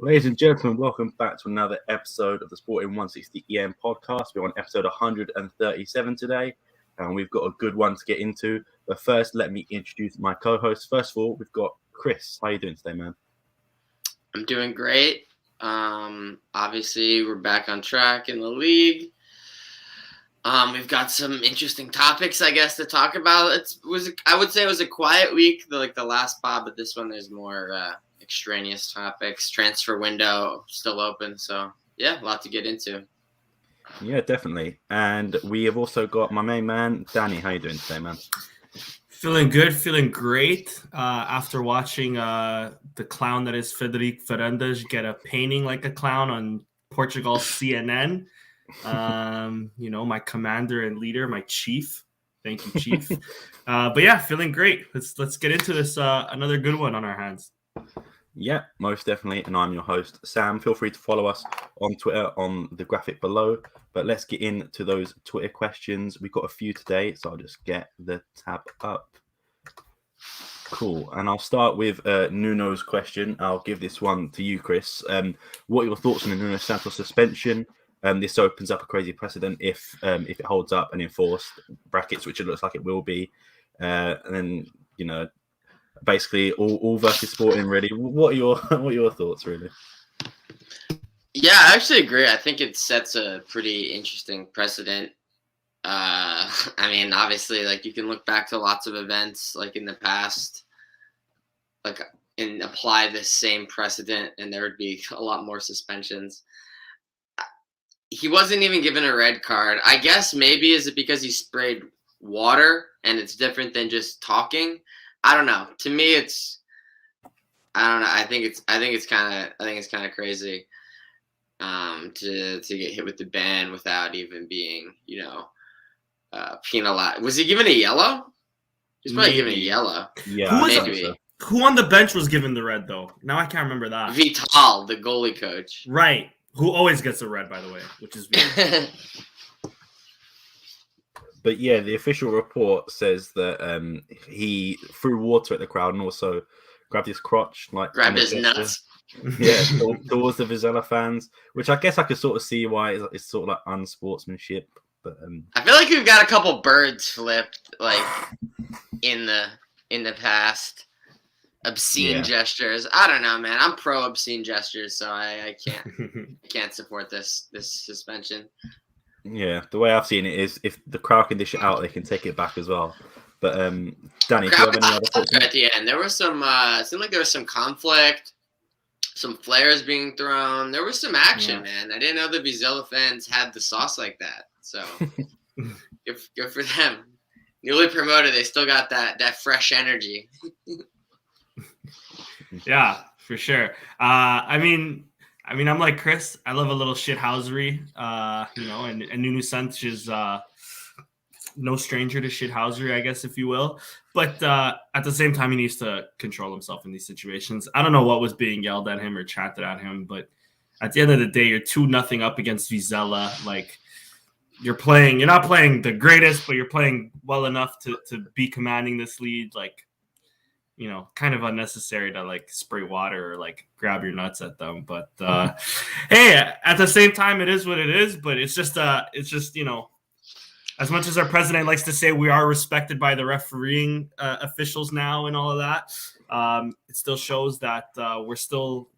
Ladies and gentlemen, welcome back to another episode of the Sporting160EN Podcast. We're on episode 137 today, and we've got a good one to get into. But first, let me introduce my co-host. First of all, we've got Chris. How are you doing today, man? I'm doing great. Obviously, we're back on track in the league. We've got some interesting topics, I guess, to talk about. I would say it was a quiet week, like the last pod, but this one there's more extraneous topics. Transfer window still open, so yeah, a lot to get into. Yeah, definitely. And we have also got my main man, Danny. How you doing today, man? Feeling good, feeling great. After watching the clown that is Frederic Fernandes get a painting like a clown on Portugal's CNN. My commander and leader, my chief. Thank you, chief. But yeah, feeling great. Let's get into this. Another good one on our hands. Yeah, most definitely. And I'm your host, Sam. Feel free to follow us on Twitter on the graphic below. But let's get into those Twitter questions. We've got a few today, so I'll just get the tab up. Cool. And I'll start with Nuno's question. I'll give this one to you, Chris. What are your thoughts on the Nuno Santos suspension? This opens up a crazy precedent if it holds up and enforced brackets, which it looks like it will be. And then, basically all versus Sporting, really. What are your thoughts, really? Yeah, I actually agree. I think it sets a pretty interesting precedent. Obviously, like you can look back to lots of events like in the past, and apply the same precedent, and there would be a lot more suspensions. He wasn't even given a red card. I guess maybe is it because he sprayed water and it's different than just talking? I don't know. To me, I don't know. I think it's kind of crazy to get hit with the ban without even being penalized. Was he given a yellow? He's probably given a yellow. Yeah. Who on the bench was given the red though? Now I can't remember that. Vital, the goalie coach. Right. Who always gets a red, by the way, which is weird. But yeah, the official report says that he threw water at the crowd and also grabbed his crotch, grabbed his nuts. Yeah, towards the Vizela fans, which I guess I could sort of see why it's sort of like unsportsmanship. But I feel like we've got a couple birds flipped, like in the past. Obscene gestures. I don't know, man. I'm pro obscene gestures, so I can't support this suspension. Yeah, the way I've seen it is if the crowd can dish it out, they can take it back as well. But Danny, do you have any other thoughts? At the end, there was some. It seemed like there was some conflict, some flares being thrown. There was some action, man. I didn't know the Vizela fans had the sauce like that. So good for them. Newly promoted, they still got that fresh energy. Yeah, for sure. I'm like Chris. I love a little shithousery, and Nuno Santos is no stranger to shithousery, I guess, if you will. But at the same time, he needs to control himself in these situations. I don't know what was being yelled at him or chanted at him, but at the end of the day, you're 2-0 up against Vizela. Like, you're not playing the greatest, but you're playing well enough to be commanding this lead. Like, kind of unnecessary to like spray water or like grab your nuts at them. But hey, at the same time, it is what it is. But it's just as much as our president likes to say we are respected by the refereeing officials now and all of that, it still shows that we still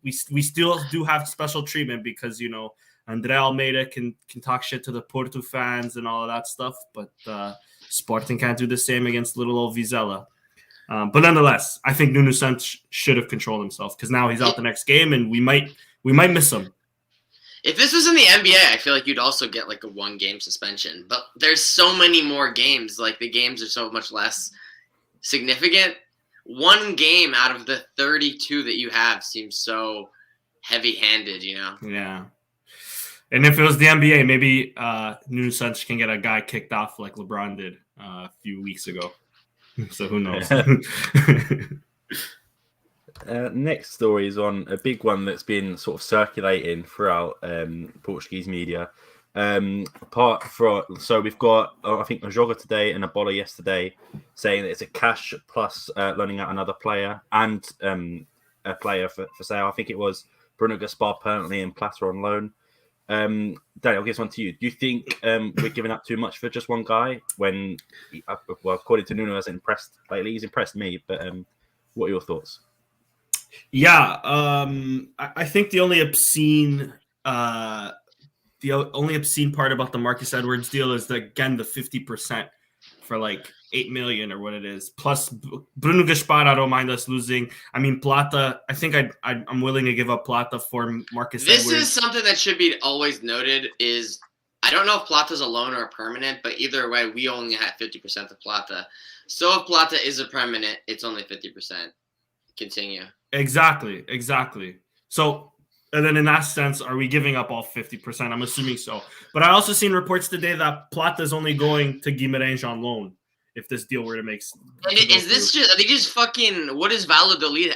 do have special treatment because Andre Almeida can talk shit to the Porto fans and all of that stuff, but Sporting can't do the same against little old Vizela. But nonetheless, I think Nuno Santos should have controlled himself because now he's out the next game and we might miss him. If this was in the NBA, I feel like you'd also get like a 1-game suspension. But there's so many more games. Like the games are so much less significant. 1 game out of the 32 that you have seems so heavy-handed, you know. Yeah. And if it was the NBA, maybe Nuno Santos can get a guy kicked off like LeBron did a few weeks ago. So who knows? Next story is on a big one that's been sort of circulating throughout Portuguese media. So we've got I think a Joga today and a Bola yesterday saying that it's a cash plus loaning out another player and a player for sale. I think it was Bruno Gaspar permanently and Plata on loan. Daniel, I'll give this one to you. Do you think we're giving up too much for just one guy when, well, according to Nuno, hasn't impressed lately? He's impressed me, but what are your thoughts? Yeah, I think the only obscene part about the Marcus Edwards deal is the 50% for like 8 million or what it is. Plus Bruno Gaspar, I don't mind us losing. I mean, Plata, I think I'm willing to give up Plata for Marcus Edwards. This is something that should be always noted is I don't know if Plata's a loan or a permanent, but either way, we only had 50% of Plata. So if Plata is a permanent, it's only 50%. Continue. Exactly. So, and then in that sense, are we giving up all 50%? I'm assuming so. But I also seen reports today that Plata is only going to Guimarães on loan if this deal were to make sense. Is this just, are they just fucking, what is Valladolid?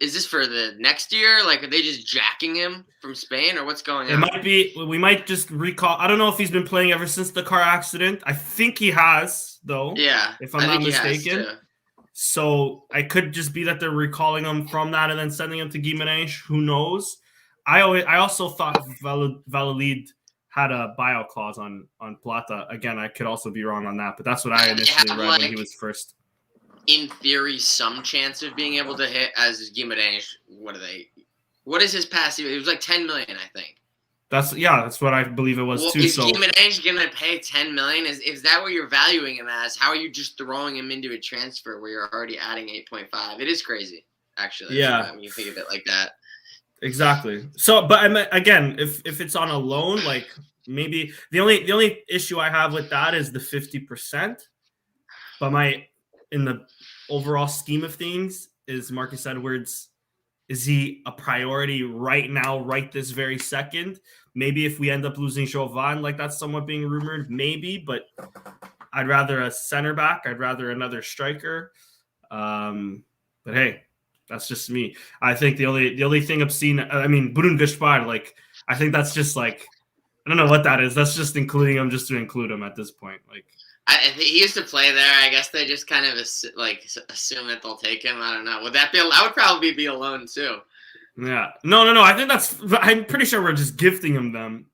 Is this for the next year? Like, are they just jacking him from Spain or what's going on? It might be, we might just recall. I don't know if he's been playing ever since the car accident. I think he has, though. Yeah. If I'm not mistaken. So I could just be that they're recalling him from that and then sending him to Guimarães. Who knows? I also thought Valladolid had a buyout clause on Plata. Again, I could also be wrong on that, but that's what I initially read when he was first. In theory, some chance of being able to hit as Guimarães. What is his passive? It was like 10 million, I think. That's what I believe it was too. Is Guimarães gonna pay 10 million? Is that what you're valuing him as? How are you just throwing him into a transfer where you're already adding 8.5? It is crazy, actually. Yeah, when you think of it like that. Exactly. So, but again, if it's on a loan, like maybe the only issue I have with that is the 50%. But in the overall scheme of things, is Marcus Edwards. Is he a priority right now, right this very second? Maybe if we end up losing Jovan, like that's somewhat being rumored, maybe. But I'd rather a center back. I'd rather another striker. But hey, that's just me. I think the only thing obscene. I mean, Bruno Gaspar. Like I think that's just like I don't know what that is. That's just including him just to include him at this point. Like. I think he used to play there. I guess they just kind of assume that they'll take him. I don't know. Would that be? I would probably be a loan too. Yeah. No. I think I'm pretty sure we're just gifting him them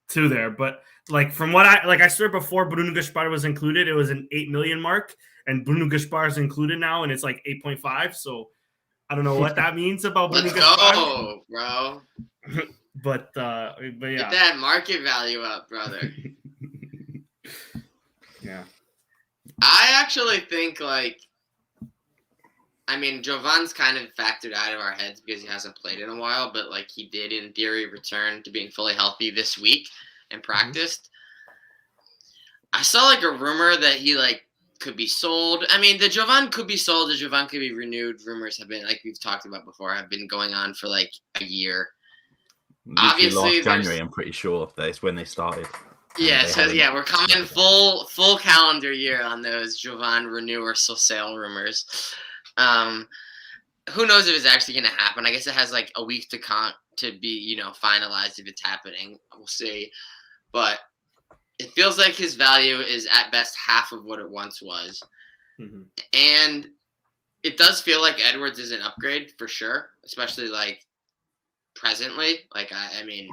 to there. But like from what I swear before Bruno Gaspar was included, it was an 8 million mark, and Bruno Gaspar is included now, and it's like 8.5. So I don't know what that means about Bruno Gaspar. Let's go, bro. But yeah. Get that market value up, brother. Yeah. I actually think Jovan's kind of factored out of our heads because he hasn't played in a while, but like he did in theory return to being fully healthy this week and practiced. Mm-hmm. I saw like a rumor that he like could be sold. I mean, the Jovan could be sold, the Jovan could be renewed. Rumors have been, like we've talked about before, have been going on for like a year. Obviously, last January, I'm pretty sure that's when they started. Yeah, we're coming full calendar year on those Jovan renew or sale rumors. Who knows if it's actually going to happen? I guess it has like a week to be finalized if it's happening. We'll see, but it feels like his value is at best half of what it once was, and it does feel like Edwards is an upgrade for sure, especially like presently. Like I mean.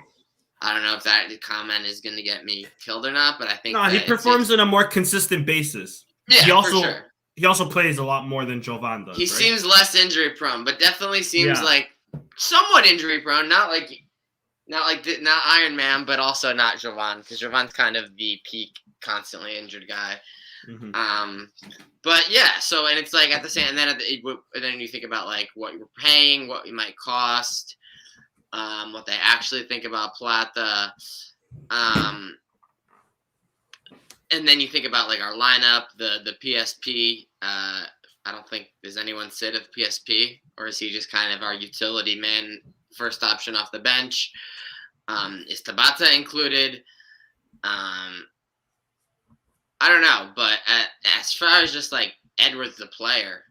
I don't know if that comment is going to get me killed or not, but I think he performs on a more consistent basis. Yeah, he also plays a lot more than Jovan does. He seems less injury prone, but definitely seems like somewhat injury prone. Not Iron Man, but also not Jovan, because Jovan's kind of the peak, constantly injured guy. Mm-hmm. But yeah, so and it's like at the same, and then you think about like what you're paying, what you might cost. What they actually think about Plata. And then you think about like our lineup, the PSP. I don't think does anyone sit of PSP, or is he just kind of our utility man first option off the bench. Is Tabata included? I don't know, but as far as just like Edwards the player,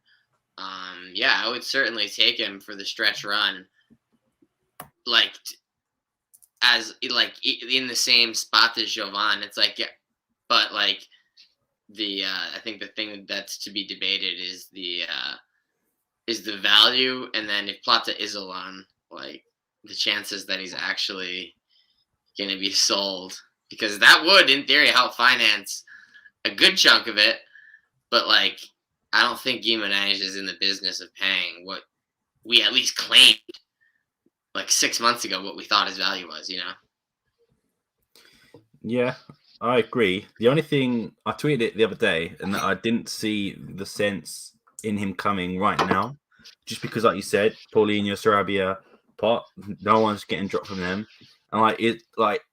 yeah, I would certainly take him for the stretch run. Like as like in the same spot as Jovan. It's like, yeah, but like I think the thing that's to be debated is the value, and then if Plata is alone, like the chances that he's actually going to be sold, because that would, in theory, help finance a good chunk of it. But like, I don't think Guimarães is in the business of paying what we at least claimed like 6 months ago, what we thought his value was, you know? Yeah, I agree. The only thing, I tweeted it the other day, and that I didn't see the sense in him coming right now, just because, like you said, Paulinho, Sarabia, Pot, no one's getting dropped from them. And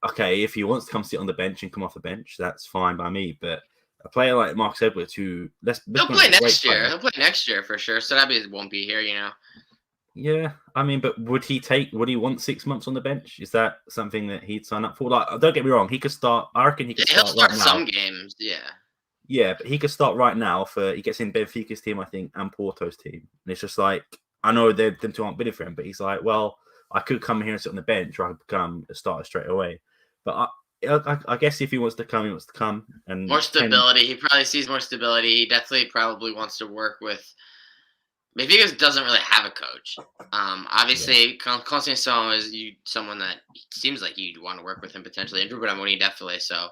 okay, if he wants to come sit on the bench and come off the bench, that's fine by me. But a player like Marcus Edwards, who he'll play next year. He'll play next year for sure. Sarabia won't be here, you know. Yeah, I mean, but would he want 6 months on the bench? Is that something that he'd sign up for? Like, don't get me wrong, he could start. I reckon he could he'll start right some now. games. Yeah. Yeah, but he could start right now he gets in Benfica's team, I think, and Porto's team. And it's just like, I know them two aren't bidding for him, but he's like, well, I could come here and sit on the bench, or I could become a starter straight away. But I guess if he wants to come, he wants to come. And more stability. He probably sees more stability. He definitely probably wants to work with. Benfica doesn't really have a coach. Obviously, Conceição is someone that seems like you'd want to work with him potentially, and Ruben Amorim definitely. So I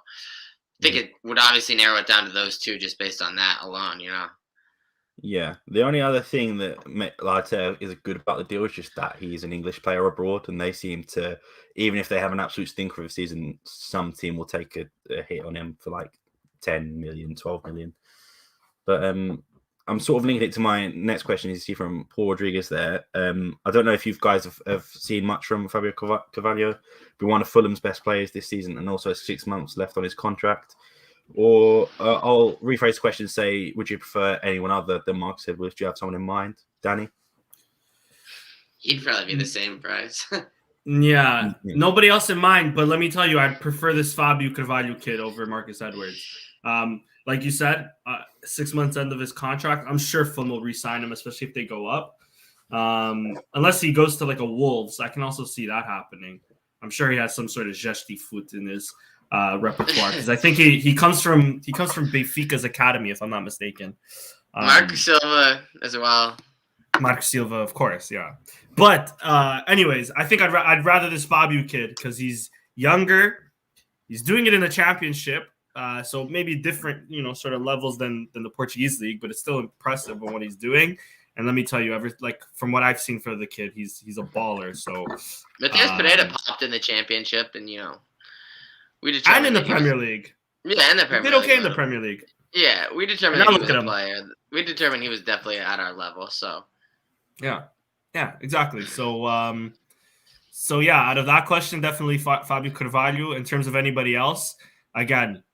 think it would obviously narrow it down to those two just based on that alone, you know? Yeah. The only other thing that is good about the deal is just that he's an English player abroad, and they seem to, even if they have an absolute stinker of a season, some team will take a hit on him for like 10 million, 12 million. But I'm sort of linking it to my next question. You see from Paul Rodriguez there. I don't know if you guys have seen much from Fabio Carvalho, be one of Fulham's best players this season, and also has 6 months left on his contract. Or I'll rephrase the question and say, would you prefer anyone other than Marcus Edwards? Do you have someone in mind, Danny? He'd probably be the same price. Yeah, nobody else in mind. But let me tell you, I'd prefer this Fabio Carvalho kid over Marcus Edwards. Like you said, 6 months end of his contract. I'm sure Fulham will re-sign him, especially if they go up. Unless he goes to like a Wolves, I can also see that happening. I'm sure he has some sort of zesty foot in his repertoire, because I think he comes from Benfica's academy, if I'm not mistaken. Marco Silva as well. Marco Silva, of course, yeah. But anyways, I think I'd rather this Fabio kid because he's younger. He's doing it in the championship. So maybe different, sort of levels than the Portuguese league, but it's still impressive on what he's doing. And let me tell you, from what I've seen for the kid, he's a baller. So Matheus Pereira popped in the championship, and we determined. And in the Premier League. Yeah, in the Premier League. He did okay in the Premier League. Yeah, we determined that he was a player. We determined he was definitely at our level. So. Yeah, exactly. So yeah, out of that question, definitely Fabio Carvalho. In terms of anybody else, again,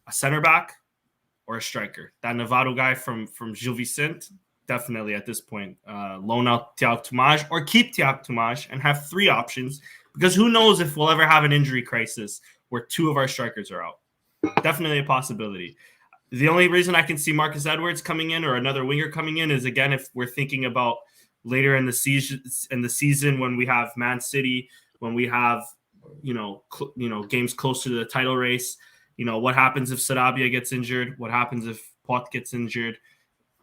a center back or a striker. That Navarro guy from Gil Vicente, definitely at this point, loan out Tiago Tomás or keep Tiago Tomás and have 3 options, because who knows if we'll ever have an injury crisis where 2 of our strikers are out. Definitely a possibility. The only reason I can see Marcus Edwards coming in or another winger coming in is, again, if we're thinking about later in the season when we have Man City, when we have games close to the title race. What happens if Sarabia gets injured? What happens if Pot gets injured?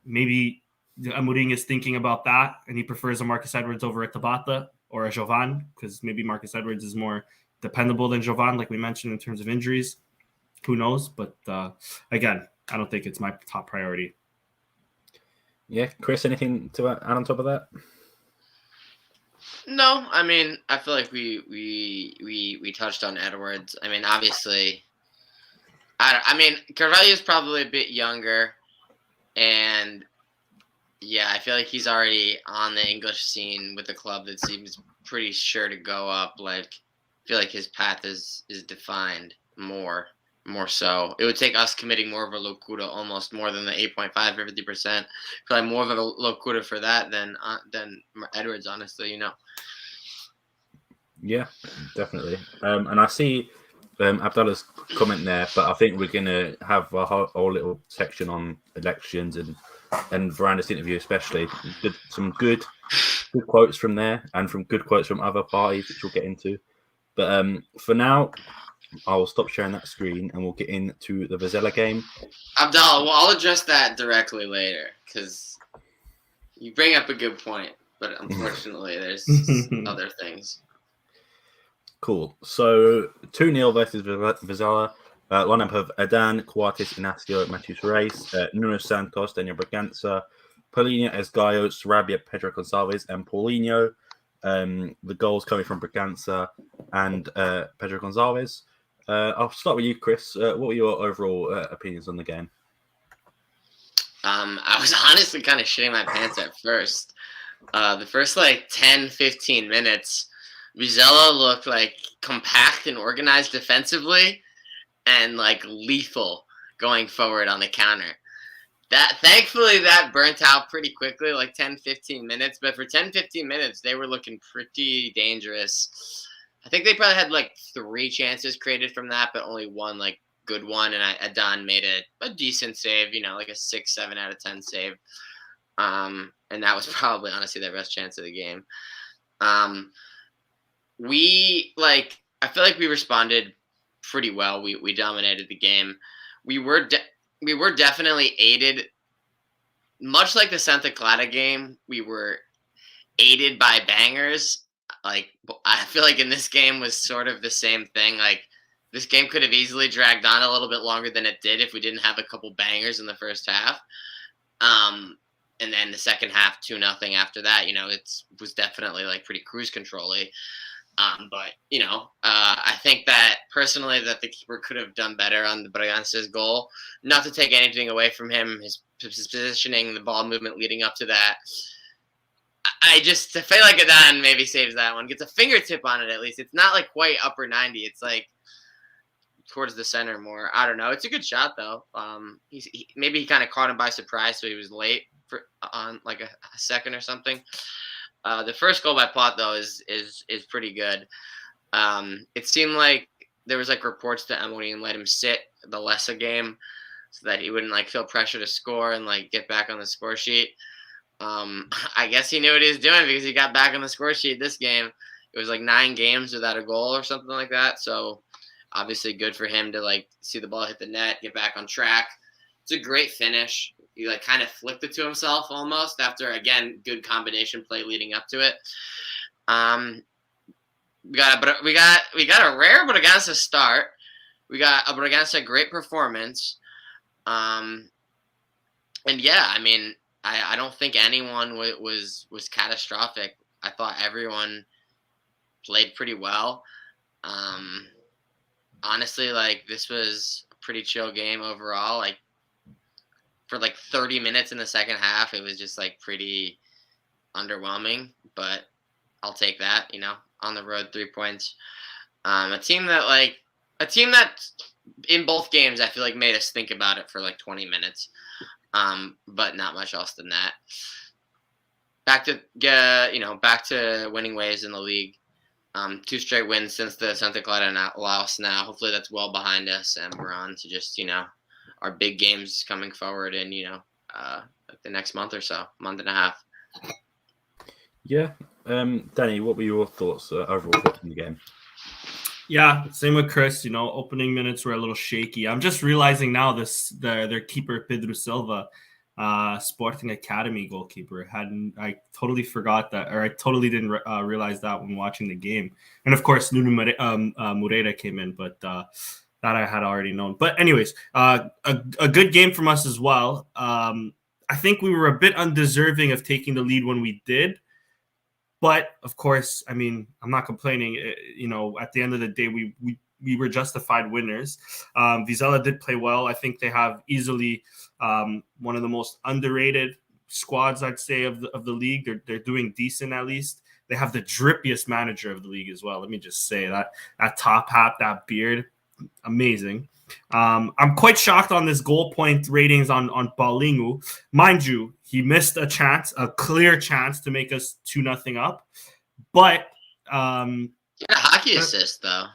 Maybe Amorim is thinking about that, and he prefers a Marcus Edwards over a Tabata or a Jovan, because maybe Marcus Edwards is more dependable than Jovan, like we mentioned, in terms of injuries. Who knows? But again, I don't think it's my top priority. Yeah, Chris, anything to add on top of that? No, I mean, I feel like we touched on Edwards. I mean, obviously, Carvalho is probably a bit younger, and yeah, I feel like he's already on the English scene with a club that seems pretty sure to go up. Like, I feel like his path is defined more so. It would take us committing more of a Locuta, almost more than the 8.5 or 50%. Probably more of a Locuta for that than Edwards, honestly, Yeah, definitely. And I see Abdullah's comment there, but I think we're going to have a whole little section on elections and Veranda's interview, especially. Some good quotes from there and from good quotes from other parties, which we'll get into. But for now, I'll stop sharing that screen and we'll get into the Vizela game. Abdallah, well, I'll address that directly later because you bring up a good point, but unfortunately, there's other things. Cool. So 2-0 versus Vizela. Lineup of Adan, Coates, Inacio, Matheus Reis, Nuno Santos, Daniel Bragança, Paulinho, Esgaio, Sarabia, Pedro Gonçalves, and Paulinho. The goals coming from Bragança and Pedro Gonçalves. I'll start with you, Chris. What were your overall opinions on the game? I was honestly kind of shitting my pants at first. The first 10, 15 minutes, Vizela looked compact and organized defensively and lethal going forward on the counter. Thankfully that burnt out pretty quickly, 10, 15 minutes. But for 10, 15 minutes, they were looking pretty dangerous. I think they probably had 3 chances created from that, but only one good one. And Adan made a decent save, a 6, 7 out of 10 save. And that was probably honestly their best chance of the game. I feel like we responded pretty well. We dominated the game. We were definitely aided, much like the Santa Clara game. We were aided by bangers. I feel like in this game was sort of the same thing. This game could have easily dragged on a little bit longer than it did if we didn't have a couple bangers in the first half. And then the second half, 2-0 after that. It was definitely pretty cruise control-y. But I think that personally that the keeper could have done better on the Bragança's goal. Not to take anything away from him, his positioning, the ball movement leading up to that. I feel like Adan maybe saves that one. Gets a fingertip on it at least. It's not quite upper 90. It's towards the center more. I don't know. It's a good shot though. Maybe he kind of caught him by surprise, so he was late on a second or something. The first goal by Plot though is pretty good. It seemed like there was reports that Amorim let him sit the Lessa game so that he wouldn't feel pressure to score and get back on the score sheet. I guess he knew what he was doing because he got back on the score sheet this game. It was 9 games without a goal or something like that. So obviously good for him to see the ball hit the net, get back on track. It's a great finish. He kind of flicked it to himself almost after, again, good combination play leading up to it. We got a rare Bragança start. We got a Bragança great performance. And yeah, I mean, I don't think anyone was catastrophic. I thought everyone played pretty well. Honestly, this was a pretty chill game overall. For 30 minutes in the second half, it was just pretty underwhelming, but I'll take that, on the road 3 points. A team that in both games, I feel made us think about it for 20 minutes. But not much else than that. Back to winning ways in the league. 2 straight wins since the Santa Clara loss now. Hopefully that's well behind us and we're on to just, our big games coming forward in, the next month or so, month and a half. Yeah. Danny, what were your thoughts, overall thoughts in the game? Yeah, same with Chris. Opening minutes were a little shaky. I'm just realizing now their keeper, Pedro Silva, Sporting Academy goalkeeper. I totally forgot that, or I totally didn't realize that when watching the game. And of course, Nuno Moreira came in, but that I had already known. But anyways, a good game from us as well. I think we were a bit undeserving of taking the lead when we did. But of course, I mean, I'm not complaining. At the end of the day, we were justified winners. Vizela did play well. I think they have easily one of the most underrated squads, I'd say, of the league. They're doing decent at least. They have the drippiest manager of the league as well. Let me just say that top hat, that beard, amazing. I'm quite shocked on this goal point ratings on Paulinho. Mind you, he missed a clear chance to make us 2-0 up. But yeah, the assist though.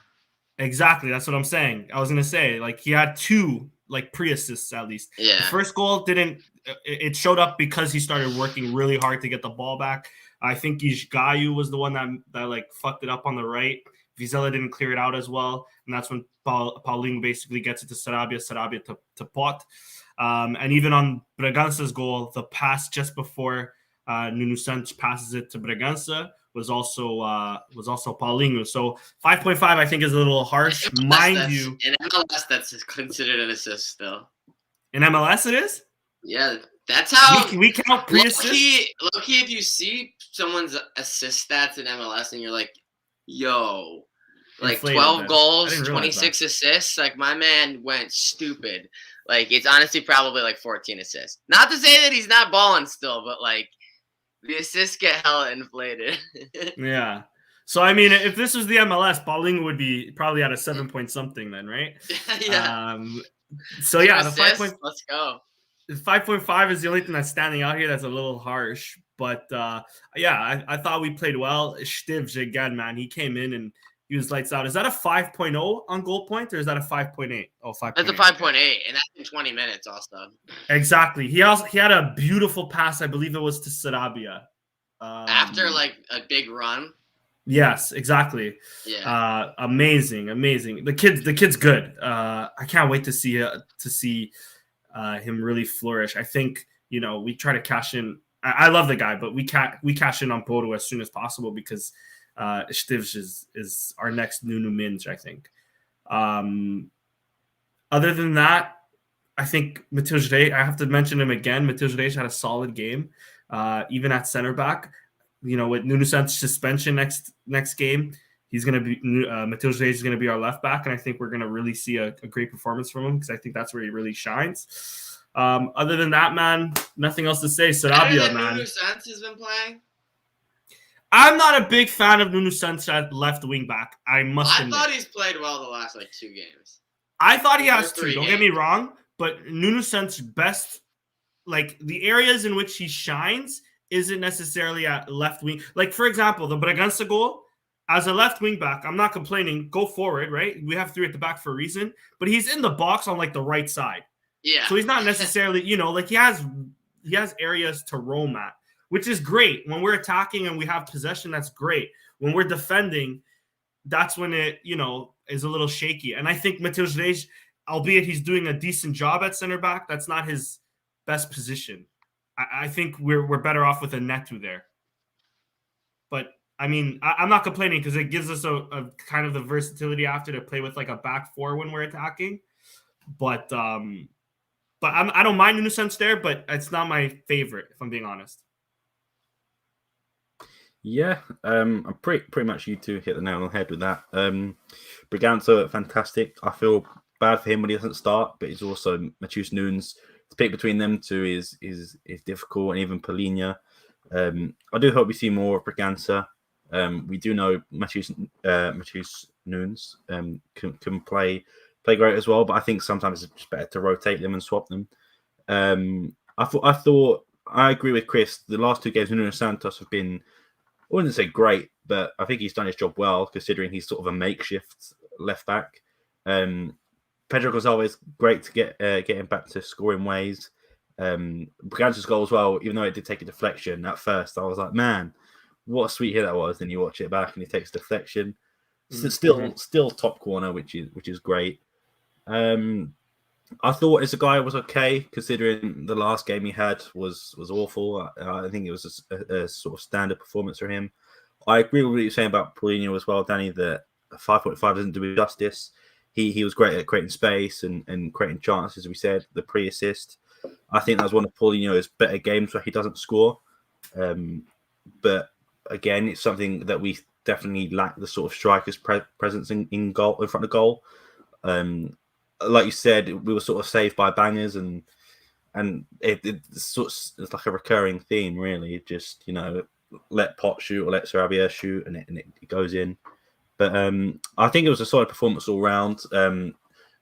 Exactly, that's what I'm saying. I was gonna say, like, he had 2 like pre-assists at least. Yeah. The first goal didn't. It showed up because he started working really hard to get the ball back. I think Gayu was the one that like fucked it up on the right. Vizela didn't clear it out as well, and that's when Paulinho basically gets it to Sarabia to Pot. And even on Bragança's goal, the pass just before Nuno Santos passes it to Bragança was also Paulinho. So 5.5 I think is a little harsh. Mind you, in MLS that's considered an assist still. In MLS it is? Yeah, that's how we count pre-assist. Low-key, if you see someone's assist stats in MLS and you're like, yo, like Inflated 12 then. goals, 26 assists, like my man went stupid. Like it's honestly probably like 14 assists. Not to say that he's not balling still, but like the assists get hella inflated. Yeah. So I mean, if this was the MLS, Paulinho would be probably at a 7 point something then, right? Yeah. So yeah, the assists, let's go. 5.5 is the only thing that's standing out here that's a little harsh. But yeah, I thought we played well. Stivs again, man. He came in and he was lights out. Is that a 5.0 on goal point or is that a 5.8? Oh, 5.8. That's a 5.8, and that's in 20 minutes also. Exactly. He had a beautiful pass. I believe it was to Sarabia. After like a big run. Yes, exactly. Yeah. Amazing. The kid's good. I can't wait to see him really flourish. I think, we try to cash in. I love the guy, but we cash in on Porto as soon as possible because Stivs is our next Nuno Minge, I think. Other than that, I think Matheus Reis, I have to mention him again. Matheus Reis had a solid game, even at center back. With Nuno Santos' suspension next game, he's going to be Matheus Reis is going to be our left back, and I think we're going to really see a great performance from him because I think that's where he really shines. Other than that, man, nothing else to say. Sarabia, man. Nuno Santos has been playing. I'm not a big fan of Nuno Santos at left wing back. I thought he's played well the last 2 games. I thought he has too. Don't get me wrong, but Nuno Santos' best, like the areas in which he shines, isn't necessarily at left wing. Like for example, the Bragança goal. As a left wing back, I'm not complaining. Go forward, right? We have 3 at the back for a reason, but he's in the box on like the right side. Yeah. So he's not necessarily, like he has areas to roam at, which is great. When we're attacking and we have possession, that's great. When we're defending, that's when it, is a little shaky. And I think Matheus Reis, albeit he's doing a decent job at center back, that's not his best position. I think we're better off with a Neto there. But I mean, I'm not complaining because it gives us a kind of the versatility after to play with like a back 4 when we're attacking. But I don't mind Nuno Santos there, but it's not my favorite, if I'm being honest. Yeah, I'm pretty much you two hit the nail on the head with that. Bragança, fantastic. I feel bad for him when he doesn't start, but he's also Matheus Nunes. To pick between them two is difficult, and even Paulinho. I do hope we see more of Bragança. We do know Matheus Nunes can play great as well, but I think sometimes it's better to rotate them and swap them. I agree with Chris. The last 2 games, Nuno Santos have been, I wouldn't say great, but I think he's done his job well, considering he's sort of a makeshift left back. Pedro Gonçalves, great to get him back to scoring ways. Bragança's goal as well, even though it did take a deflection at first, I was like, man, what a sweet hit that was. Then you watch it back and he takes a deflection. Still top corner, which is great. I thought as a guy was okay, considering the last game he had was awful. I think it was a sort of standard performance for him. I agree with what you're saying about Paulinho as well, Danny, that 5.5 doesn't do him justice. He was great at creating space and creating chances, as we said, the pre-assist. I think that was one of Paulinho's better games where he doesn't score. But again, it's something that we definitely lack, the sort of striker's presence in goal, in front of goal. Like you said, we were sort of saved by bangers, and it's like a recurring theme, really. Just let Pot shoot or let Sarabia shoot, and it goes in. But I think it was a solid performance all round.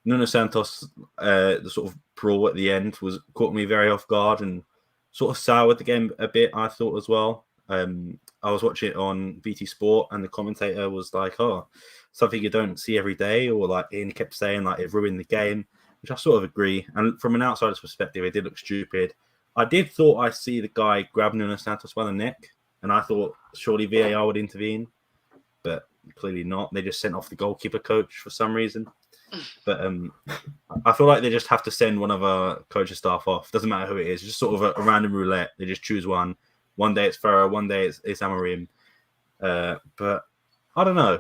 Nuno Santos, the sort of brawl at the end caught me very off guard and sort of soured the game a bit, I thought as well. I was watching it on BT Sport, and the commentator was like, "Oh, something you don't see every day," or like, and he kept saying like it ruined the game, which I sort of agree. And from an outsider's perspective, it did look stupid. I did thought I see the guy grab Nuno Santos by the neck, and I thought surely VAR would intervene, but clearly not. They just sent off the goalkeeper coach for some reason. But I feel like they just have to send one of our coaching staff off. Doesn't matter who it is. It's just sort of a random roulette. They just choose one. One day it's Ferrer, one day it's Amorim. But I don't know.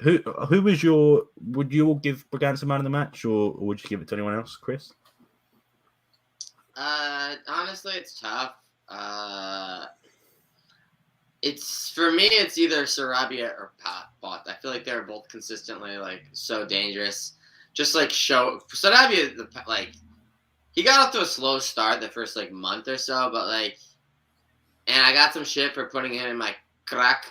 Who was your? Would you all give Braganza man of the match, or would you give it to anyone else, Chris? Honestly, it's tough. It's for me. It's either Sarabia or Bot. I feel like they're both consistently like so dangerous. Just like Sarabia, like he got off to a slow start the first like month or so, but like, and I got some shit for putting him in my crack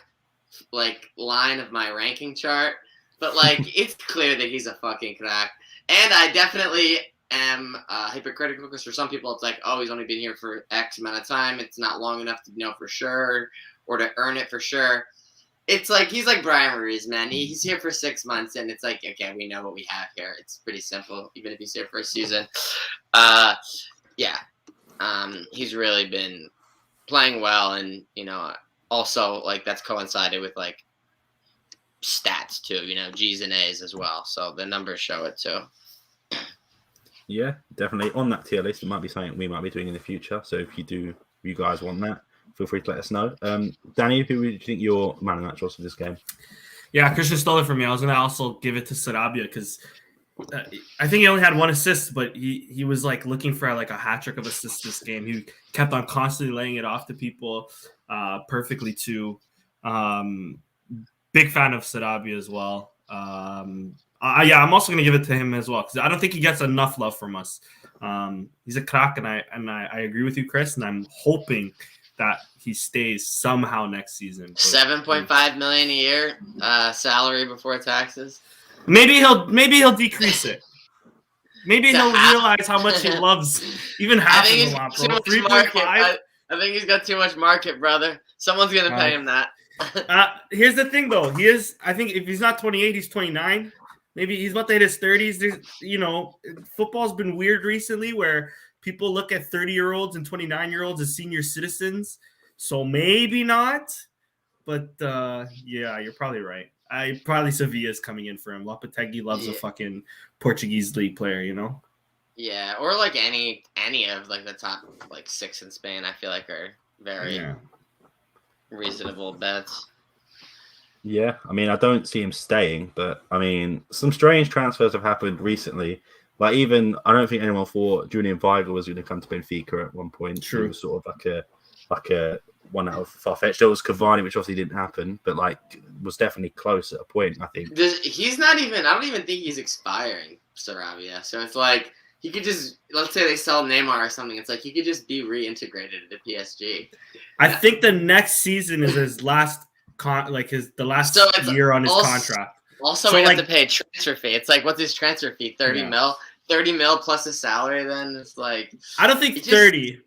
like line of my ranking chart. But like, it's clear that he's a fucking crack, and I definitely am hypocritical because for some people it's like, oh, he's only been here for X amount of time. It's not long enough to know for sure or to earn it for sure. It's like he's like Brian Ruiz, man. He's here for 6 months, and it's like, okay, we know what we have here. It's pretty simple, even if he's here for a season. He's really been playing well, and also like that's coincided with like stats too. G's and A's as well. So the numbers show it too. Yeah, definitely on that tier list. It might be something we might be doing in the future. So if you guys want that, feel free to let us know. Danny, who do you think your man of the match was for this game? Yeah, Christian stole it from me. I was going to also give it to Sarabia because I think he only had one assist, but he was like looking for like a hat trick of assists this game. He kept on constantly laying it off to people perfectly too. Big fan of Sarabia as well. I'm also going to give it to him as well because I don't think he gets enough love from us. He's a crack, and I agree with you, Chris, and I'm hoping that he stays somehow next season. 7.5 million a year salary before taxes. Maybe he'll decrease it. Maybe he'll realize how much he loves even half of the lot, bro. 3.5. I think he's got too much market, brother. Someone's gonna pay him that. Here's the thing, though. I think if he's not 28, he's 29. Maybe he's about to hit his 30s. Football's been weird recently where people look at 30-year-olds and 29-year-olds as senior citizens. So maybe not. But, yeah, you're probably right. Probably Sevilla's coming in for him. Lopetegui loves a fucking Portuguese league player, Yeah, or like any of like the top like 6 in Spain, I feel like are very reasonable bets. Yeah, I mean, I don't see him staying, but I mean, some strange transfers have happened recently. Like even I don't think anyone thought Julian Weigl was going to come to Benfica at one point. True. It was sort of like a one out of far-fetched. There was Cavani, which obviously didn't happen, but like was definitely close at a point, I think. He's not even. I don't even think he's expiring, Sarabia. So it's like he could just. Let's say they sell Neymar or something. It's like he could just be reintegrated into PSG. I think the next season is his last. The last year on his contract. Also, so we have to pay a transfer fee. It's like, what's his transfer fee? 30 mil? 30 mil plus his salary. Then it's like I don't think 30.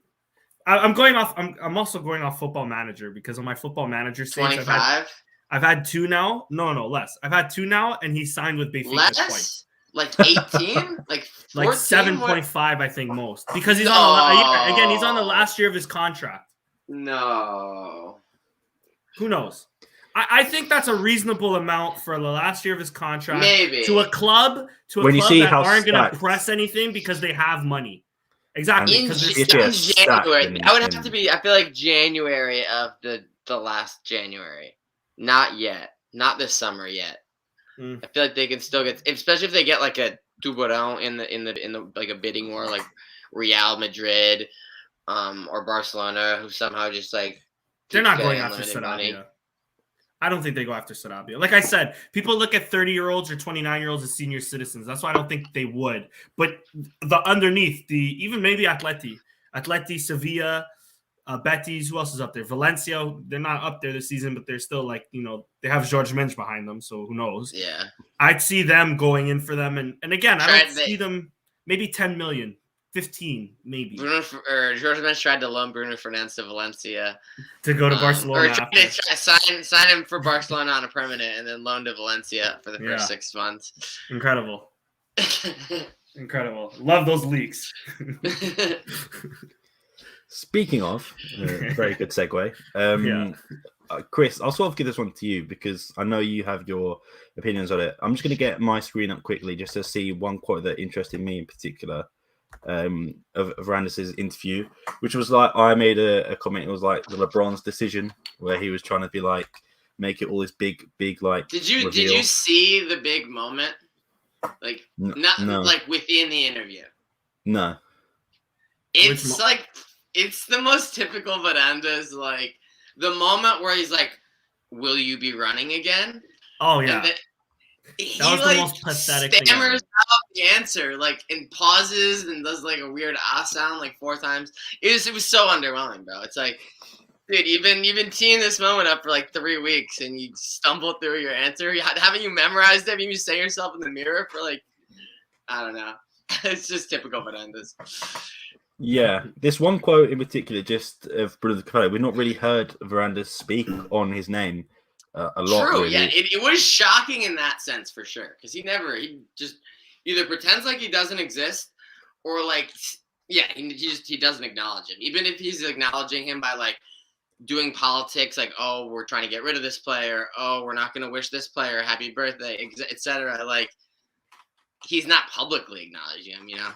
I'm going off. I'm also going off Football Manager because on my Football Manager stage, 25. I've had 2 now. No, less. I've had 2 now, and he signed with Benfica twice. Like 18, like 7.5, I think most because he's on he's on the last year of his contract. No. Who knows? I think that's a reasonable amount for the last year of his contract. Maybe. To a club that aren't going to press anything because they have money. Exactly. In January. I would have to be, I feel like January of the last January. Not yet. Not this summer yet. I feel like they can still get, especially if they get like a Tubarão in the like a bidding war like Real Madrid or Barcelona who somehow just like they're not going after Sarabia. I don't think they go after Sarabia. Like I said, people look at 30-year-olds or 29-year-olds as senior citizens. That's why I don't think they would. But the underneath, even maybe Atleti, Sevilla, Betis, who else is up there? Valencia, they're not up there this season, but they're still like, they have Jorge Mendes behind them, so who knows? Yeah. I'd see them going in for them. And again, I don't see them maybe 10 million, 15, maybe. Jorge Mendes tried to loan Bruno Fernandes to Valencia To go to Barcelona. Or sign him for Barcelona on a permanent and then loan to Valencia for the first 6 months. Incredible. Incredible. Love those leaks. Speaking of, very good segue. Chris, I'll sort of give this one to you because I know you have your opinions on it. I'm just going to get my screen up quickly just to see one quote that interested me in particular of Varandas' interview, which was like, I made a comment. It was like the LeBron's decision where he was trying to be like, make it all this big like. Did you see the big moment? Like, no. Like within the interview? No. It's like, it's the most typical Varandas, like, the moment where he's like, will you be running again? Oh, yeah. That was the most pathetic thing. Stammers out the answer, like, and pauses and does, like, a weird sound, like, 4 times. It was so underwhelming, bro. It's like, dude, you've been teeing this moment up for, like, 3 weeks, and you stumble through your answer. Haven't you memorized it? Haven't you say yourself in the mirror for, like, I don't know. It's just typical Varandas. Yeah, this one quote in particular, just of Bruno Carvalho, we've not really heard Varandas speak on his name a lot. True, really. yeah, it was shocking in that sense for sure, because he just either pretends like he doesn't exist, or like, yeah, he doesn't acknowledge him. Even if he's acknowledging him by like doing politics, like, oh, we're trying to get rid of this player, oh, we're not going to wish this player happy birthday, etc. Like, he's not publicly acknowledging him, you know.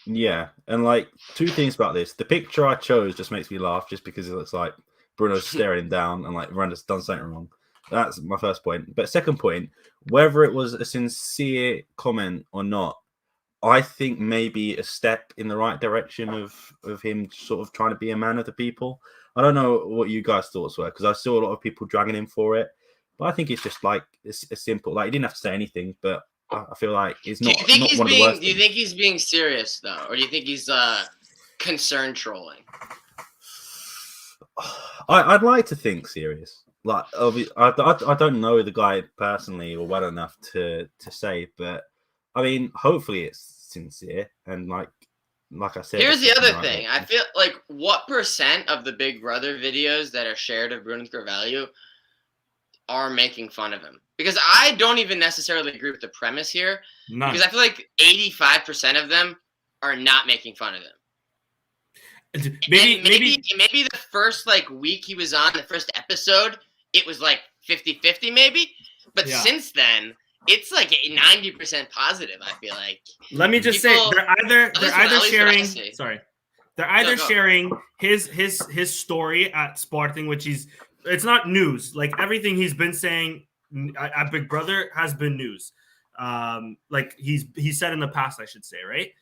Yeah, and like 2 things about this. The picture I chose just makes me laugh just because it looks like Bruno's staring him down and like Varandas done something wrong. That's my first point. But second point, whether it was a sincere comment or not, I think maybe a step in the right direction of him sort of trying to be a man of the people. I don't know what you guys' thoughts were because I saw a lot of people dragging him for it. But I think it's just like it's a simple, like he didn't have to say anything, but I feel like it's not. Do you think he's being serious though, or do you think he's concerned trolling? I'd like to think serious. Like, I don't know the guy personally or well enough to say, but I mean, hopefully it's sincere and like I said. Here's the other thing. I feel like what % of the Big Brother videos that are shared of Bruno Carvalho are making fun of him? Because I don't even necessarily agree with the premise here. None. Because I feel like 85% of them are not making fun of him. Maybe the first like week he was on, the first episode, it was like 50-50 maybe. But since then, it's like 90% positive, I feel like. Let me just say they're either sharing sharing his story at Sporting, which it's not news. Like everything he's been saying at Big Brother has been news. Like he said in the past, I should say, right?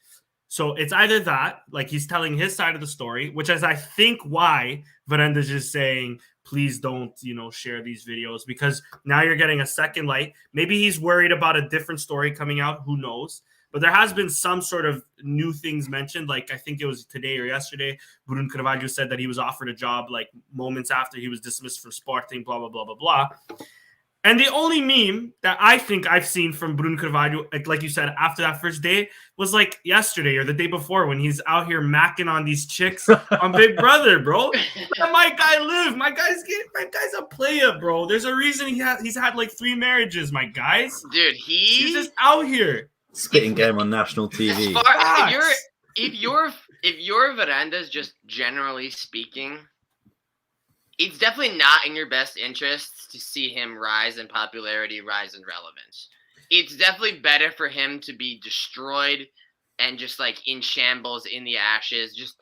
So it's either that, like he's telling his side of the story, which is I think why Varandas is saying, please don't, share these videos, because now you're getting a second light. Maybe he's worried about a different story coming out. Who knows? But there has been some sort of new things mentioned. Like I think it was today or yesterday, Bruno Carvalho said that he was offered a job like moments after he was dismissed from Sporting, blah, blah, blah, blah, blah. And the only meme that I think I've seen from Bruno Carvalho, like you said, after that first day was like yesterday or the day before when he's out here macking on these chicks on Big Brother, bro. Let my guy live. My guy's a player, bro. There's a reason he's had like 3 marriages, my guys. Dude, he's just out here. Spitting game on national TV. If you're Varandas, just generally speaking, it's definitely not in your best interest to see him rise in popularity, rise in relevance. It's definitely better for him to be destroyed and just like in shambles, in the ashes, just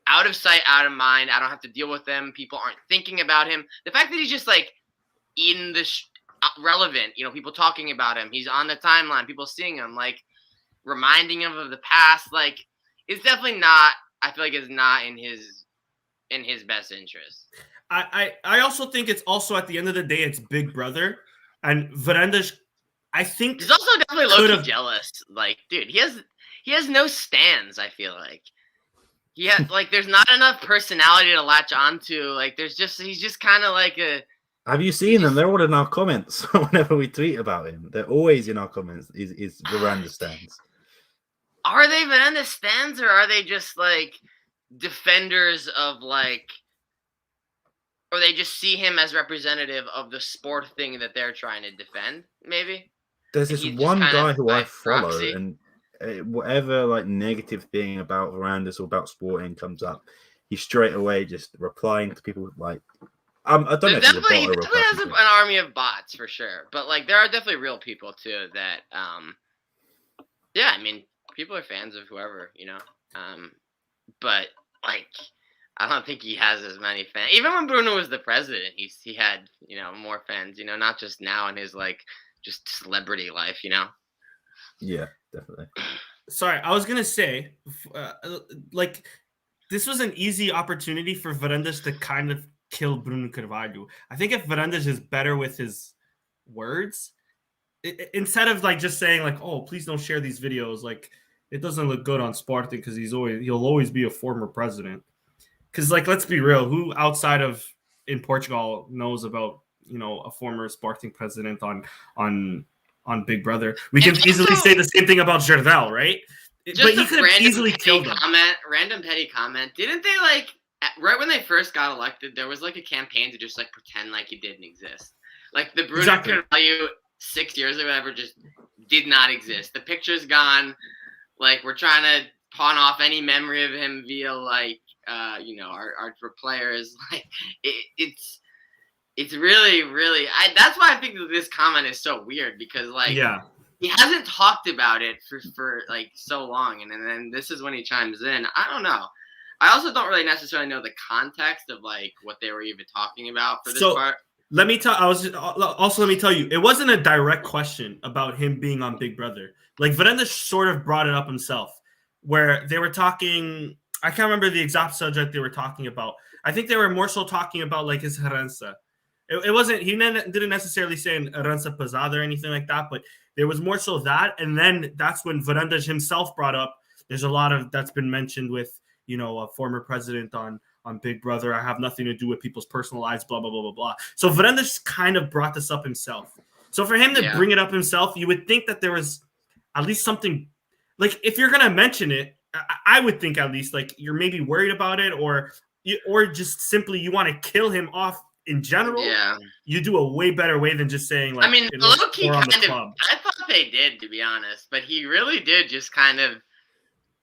out of sight, out of mind. I don't have to deal with them. People aren't thinking about him. The fact that he's just like in the relevant, people talking about him. He's on the timeline, people seeing him, like reminding him of the past. Like it's definitely not. I feel like it's not in his best interest. I also think it's also at the end of the day, it's Big Brother, and Varandas, I think he's also definitely low-key jealous. Like, dude, he has no stands. I feel like like there's not enough personality to latch onto. Like, he's just kind of like a. Have you seen them? They're all in our comments whenever we tweet about him. They're always in our comments. Is Varandas stands. are they Varandas stands or are they just like defenders of like, or they just see him as representative of the sport thing that they're trying to defend? Maybe There's and this he's just one kind guy of who I by follow, proxy. and whatever like negative thing about Verandas or about Sporting comes up, he's straight away just replying to people like, I don't know if he's a bot He or a definitely has person. an army of bots for sure, but like there are definitely real people too that yeah, I mean people are fans of whoever, you know, but like I don't think he has as many fans. Even when Bruno was the president, he had, you know, more fans, you know, not just now in his like just celebrity life, you know. Yeah, definitely. Sorry, I was gonna say, like, this was an easy opportunity for Varandas to kind of kill Bruno Carvalho. I think if Varandas is better with his words, instead of like just saying like, "Oh, please don't share these videos," like it doesn't look good on Sporting because he'll always be a former president. Because like, let's be real, who outside of in Portugal knows about, you know, a former Sporting president on Big Brother? We can easily say the same thing about Jardel, right? But he could have easily killed him. Random petty comment. Didn't they like right when they first got elected? There was like a campaign to just like pretend like he didn't exist. Like the Bruno Carvalho 6 years or whatever just did not exist. The picture's gone. Like we're trying to pawn off any memory of him via like you know our players. Like it's really that's why I think that this comment is so weird because like he hasn't talked about it for like so long, and then this is when he chimes in. I don't know. I also don't really necessarily know the context of like what they were even talking about for this part. Let me tell you, it wasn't a direct question about him being on Big Brother. Like Varandas sort of brought it up himself, where they were talking. I can't remember the exact subject they were talking about. I think they were more so talking about like his herança. It wasn't. He didn't necessarily say an herança pesada or anything like that, but there was more so that. And then that's when Varandas himself brought up. There's a lot of that's been mentioned with, you know, a former president on Big Brother. I have nothing to do with people's personal lives, blah, blah, blah, blah, blah. So Varandas kind of brought this up himself. So for him to bring it up himself, you would think that there was at least something, like if you're going to mention it, I would think at least like you're maybe worried about it or just simply you want to kill him off in general. Yeah. You do a way better way than just saying like, I mean, low-key kind of, I thought they did, to be honest, but he really did just kind of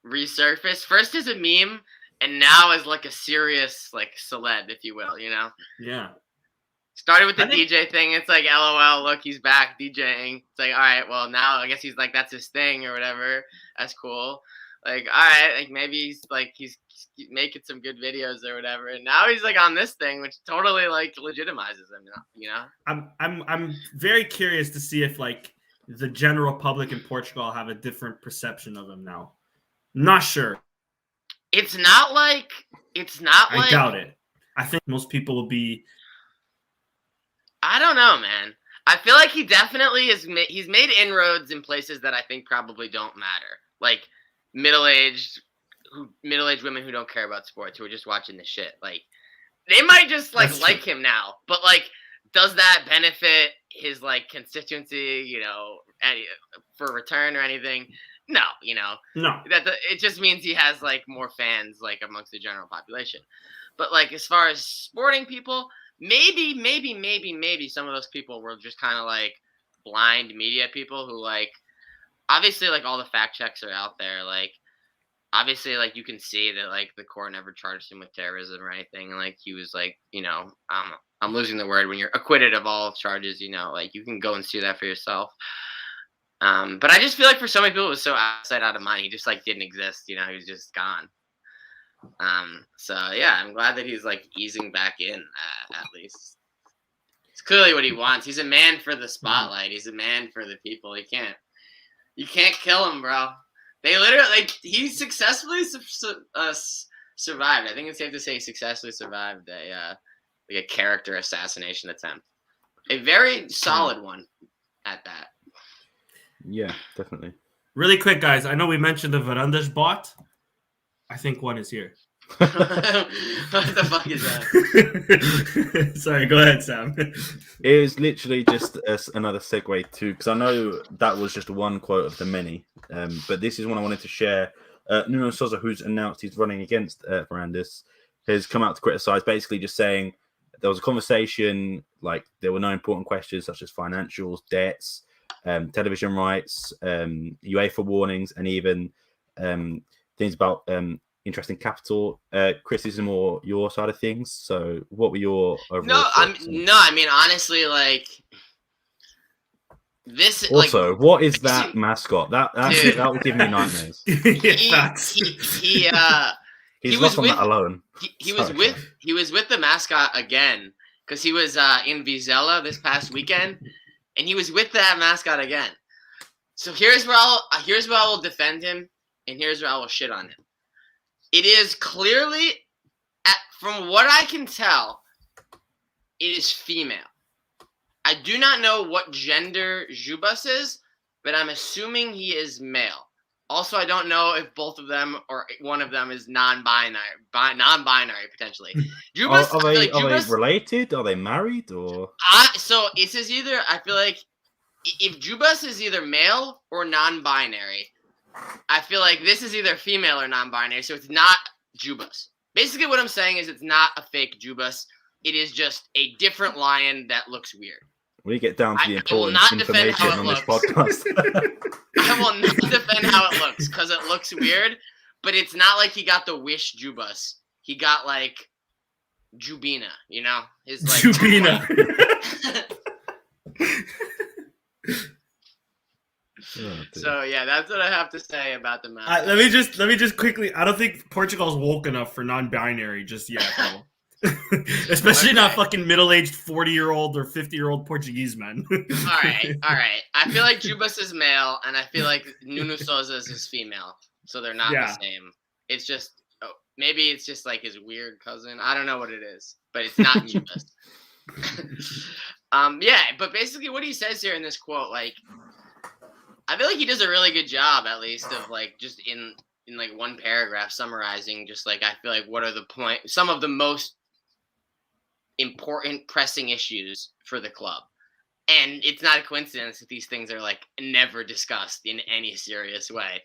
resurface first as a meme and now as like a serious like celeb, if you will, you know? Yeah. Started with the DJ thing. It's like, LOL, look, he's back DJing. It's like, all right, well, now I guess he's like, that's his thing or whatever. That's cool. Like, all right, like maybe he's making some good videos or whatever. And now he's like on this thing, which totally like legitimizes him, you know? I'm very curious to see if like the general public in Portugal have a different perception of him now. Not sure. It's not like I doubt it. I think most people will be. I don't know, man. I feel like he definitely he's made inroads in places that I think probably don't matter. Like middle-aged women who don't care about sports, who are just watching the shit. Like they might just like him now. But like does that benefit his like constituency, you know, for return or anything? No, you know. No. It just means he has like more fans like amongst the general population. But like as far as sporting people, maybe some of those people were just kind of like blind media people who like obviously like all the fact checks are out there. Like obviously like you can see that like the court never charged him with terrorism or anything. And like he was like, you know, I'm losing the word when you're acquitted of all charges, you know, like you can go and see that for yourself. But I just feel like for so many people it was so outside out of mind. He just like didn't exist, you know, he was just gone. So yeah, I'm glad that he's like easing back in at least. It's clearly what he wants. He's a man for the spotlight. He's a man for the people. You can't kill him, bro. They literally like he successfully survived. I think it's safe to say he successfully survived a character assassination attempt. A very solid one at that. Yeah, definitely. Really quick, guys. I know we mentioned the Varandas bot. I think one is here. What the fuck is that? Sorry, go ahead, Sam. It is literally just another segue to, because I know that was just one quote of the many, but this is one I wanted to share. Nuno Sousa, who's announced he's running against Fernandes, has come out to criticize, basically just saying there was a conversation, like there were no important questions such as financials, debts, television rights, UEFA warnings, and even things about interesting capital. Chris, this is more your side of things. So, what were your overall thoughts? I mean, honestly, like this. Also, like, what is that mascot? That would give me nightmares. He's lost on that alone. He was with the mascot again because he was in Vizela this past weekend, and he was with that mascot again. So here's where I will defend him, and here's where I will shit on him. It is clearly, from what I can tell, it is female. I do not know what gender Jubas is, but I'm assuming he is male. Also, I don't know if both of them or one of them is non-binary potentially. Jubas, are they related? Are they married? Or so it is either. I feel like if Jubas is either male or non-binary, I feel like this is either female or non-binary, so it's not Jubas. Basically, what I'm saying is it's not a fake Jubas. It is just a different lion that looks weird. We get down to the important information on this podcast. I will not defend how it looks because it looks weird, but it's not like he got the Wish Jubas. He got like Jubina, you know? His like Jubina. So yeah, that's what I have to say about the match. Let me just quickly. I don't think Portugal's woke enough for non-binary just yet, though. Especially not fucking middle-aged 40-year-old or 50-year-old Portuguese men. All right. I feel like Jubas is male, and I feel like Nuno Sousa is female, so they're not the same. It's just maybe it's just like his weird cousin. I don't know what it is, but it's not Jubas. But basically what he says here in this quote, like, I feel like he does a really good job, at least, of like just in like one paragraph summarizing just like I feel like what are some of the most important pressing issues for the club. And it's not a coincidence that these things are like never discussed in any serious way,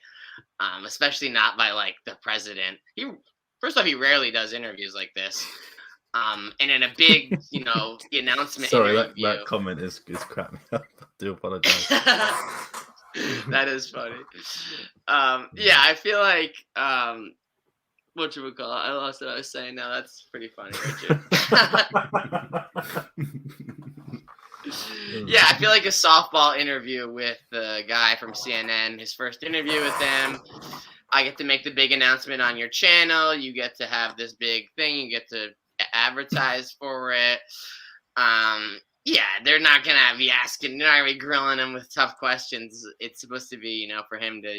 especially not by like the president. First off, he rarely does interviews like this. And in a big, the announcement. Sorry, that comment is crap me up. I do apologize. That is funny. I feel like what you would call it? I lost what I was saying now. That's pretty funny, Richard. I feel like a softball interview with the guy from CNN, his first interview with them. I get to make the big announcement on your channel. You get to have this big thing. You get to advertise for it. They're not going to be asking, they're not going to be grilling him with tough questions. It's supposed to be, for him to,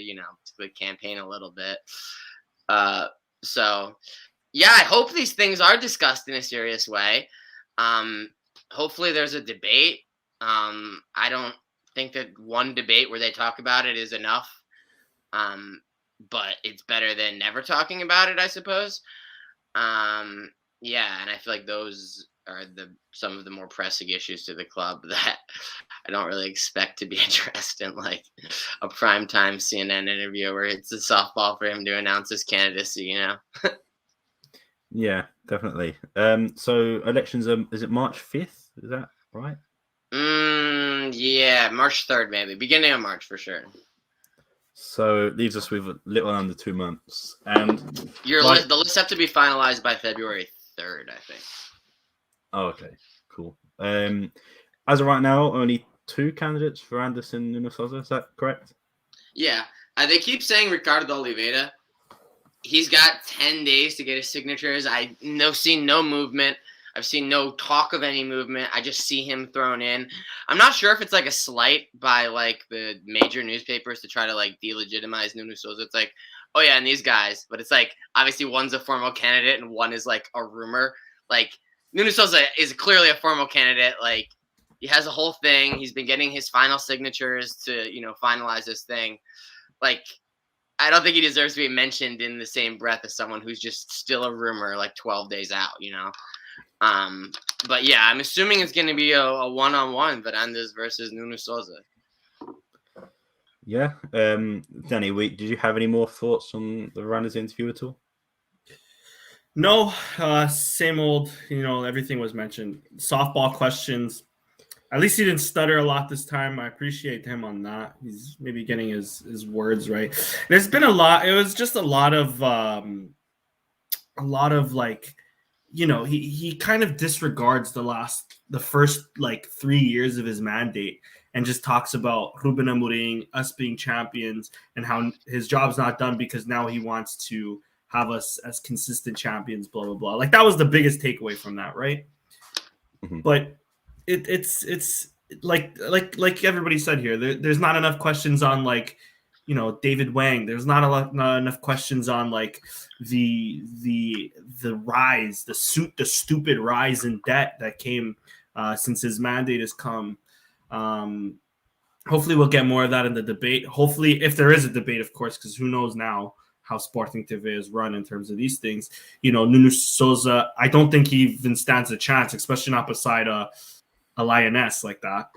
to campaign a little bit. I hope these things are discussed in a serious way. Hopefully there's a debate. I don't think that one debate where they talk about it is enough. But it's better than never talking about it, I suppose. And I feel like those are some of the more pressing issues to the club that I don't really expect to be addressed in like a primetime CNN interview where it's a softball for him to announce his candidacy, Yeah, definitely. So elections, is it March 5th? Is that right? March 3rd, maybe. Beginning of March for sure. So it leaves us with a little under 2 months. And the lists have to be finalized by February 3rd, I think. Oh, okay. Cool. As of right now, only 2 candidates for Anderson and Nuno Sousa. Is that correct? Yeah. They keep saying Ricardo Oliveira. He's got 10 days to get his signatures. I've seen no movement. I've seen no talk of any movement. I just see him thrown in. I'm not sure if it's like a slight by like the major newspapers to try to like delegitimize Nuno Sousa. It's like, oh yeah, and these guys. But it's like, obviously one's a formal candidate and one is like a rumor. Like, Nuno Sousa is clearly a formal candidate. Like, he has a whole thing. He's been getting his final signatures to, finalize this thing. Like, I don't think he deserves to be mentioned in the same breath as someone who's just still a rumor like 12 days out, But yeah, I'm assuming it's going to be a one-on-one, Varandas versus Nuno Souza. Yeah. Danny, did you have any more thoughts on the Varandas interview at all? No, same old, everything was mentioned. Softball questions. At least he didn't stutter a lot this time. I appreciate him on that. He's maybe getting his words right. There's been a lot. It was just a lot of like, he kind of disregards the first like 3 years of his mandate and just talks about Ruben Amorim, us being champions, and how his job's not done because now he wants to have us as consistent champions, blah, blah, blah. Like that was the biggest takeaway from that, right? Mm-hmm. But it's like everybody said here, there's not enough questions on like, David Wang. There's not enough questions on like the rise, the stupid rise in debt that came since his mandate has come. Hopefully we'll get more of that in the debate. Hopefully, if there is a debate, of course, because who knows now how Sporting TV is run in terms of these things. Nuno Souza, I don't think he even stands a chance, especially not beside a lioness like that.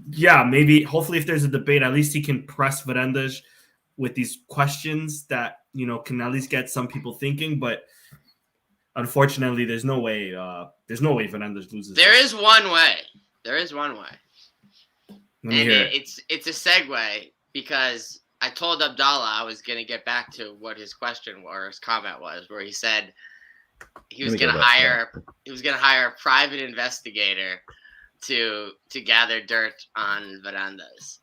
Yeah, maybe, hopefully if there's a debate, at least he can press Varandas with these questions that, can at least get some people thinking. But unfortunately, there's no way Varandas loses. There is one way. And it's a segue because I told Abdallah I was going to get back to what his question or his comment was, where he said he was going to hire a private investigator to gather dirt on Varandas.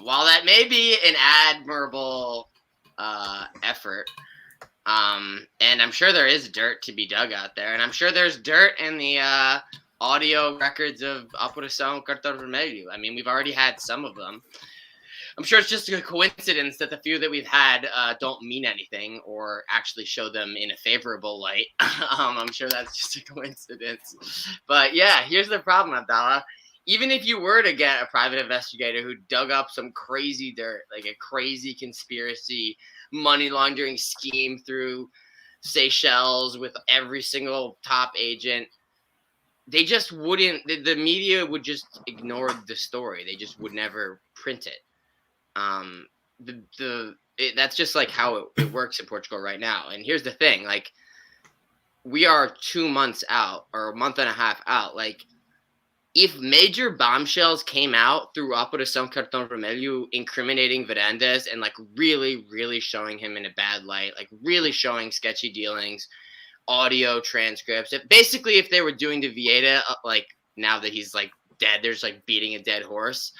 While that may be an admirable effort, and I'm sure there is dirt to be dug out there, and I'm sure there's dirt in the audio records of Operação Cartão Vermelho. I mean, we've already had some of them. I'm sure it's just a coincidence that the few that we've had don't mean anything or actually show them in a favorable light. I'm sure that's just a coincidence. But yeah, here's the problem, Abdallah. Even if you were to get a private investigator who dug up some crazy dirt, like a crazy conspiracy, money laundering scheme through Seychelles with every single top agent, they just wouldn't, the media would just ignore the story. They just would never print it. That's just like how it works in Portugal right now. And here's the thing, like, we are 2 months out or a month and a half out. Like, if major bombshells came out through Operação Cartão Vermelho incriminating Varandas and like really, really showing him in a bad light, like really showing sketchy dealings, audio transcripts, if they were doing to Vizela, like now that he's like dead, there's like beating a dead horse.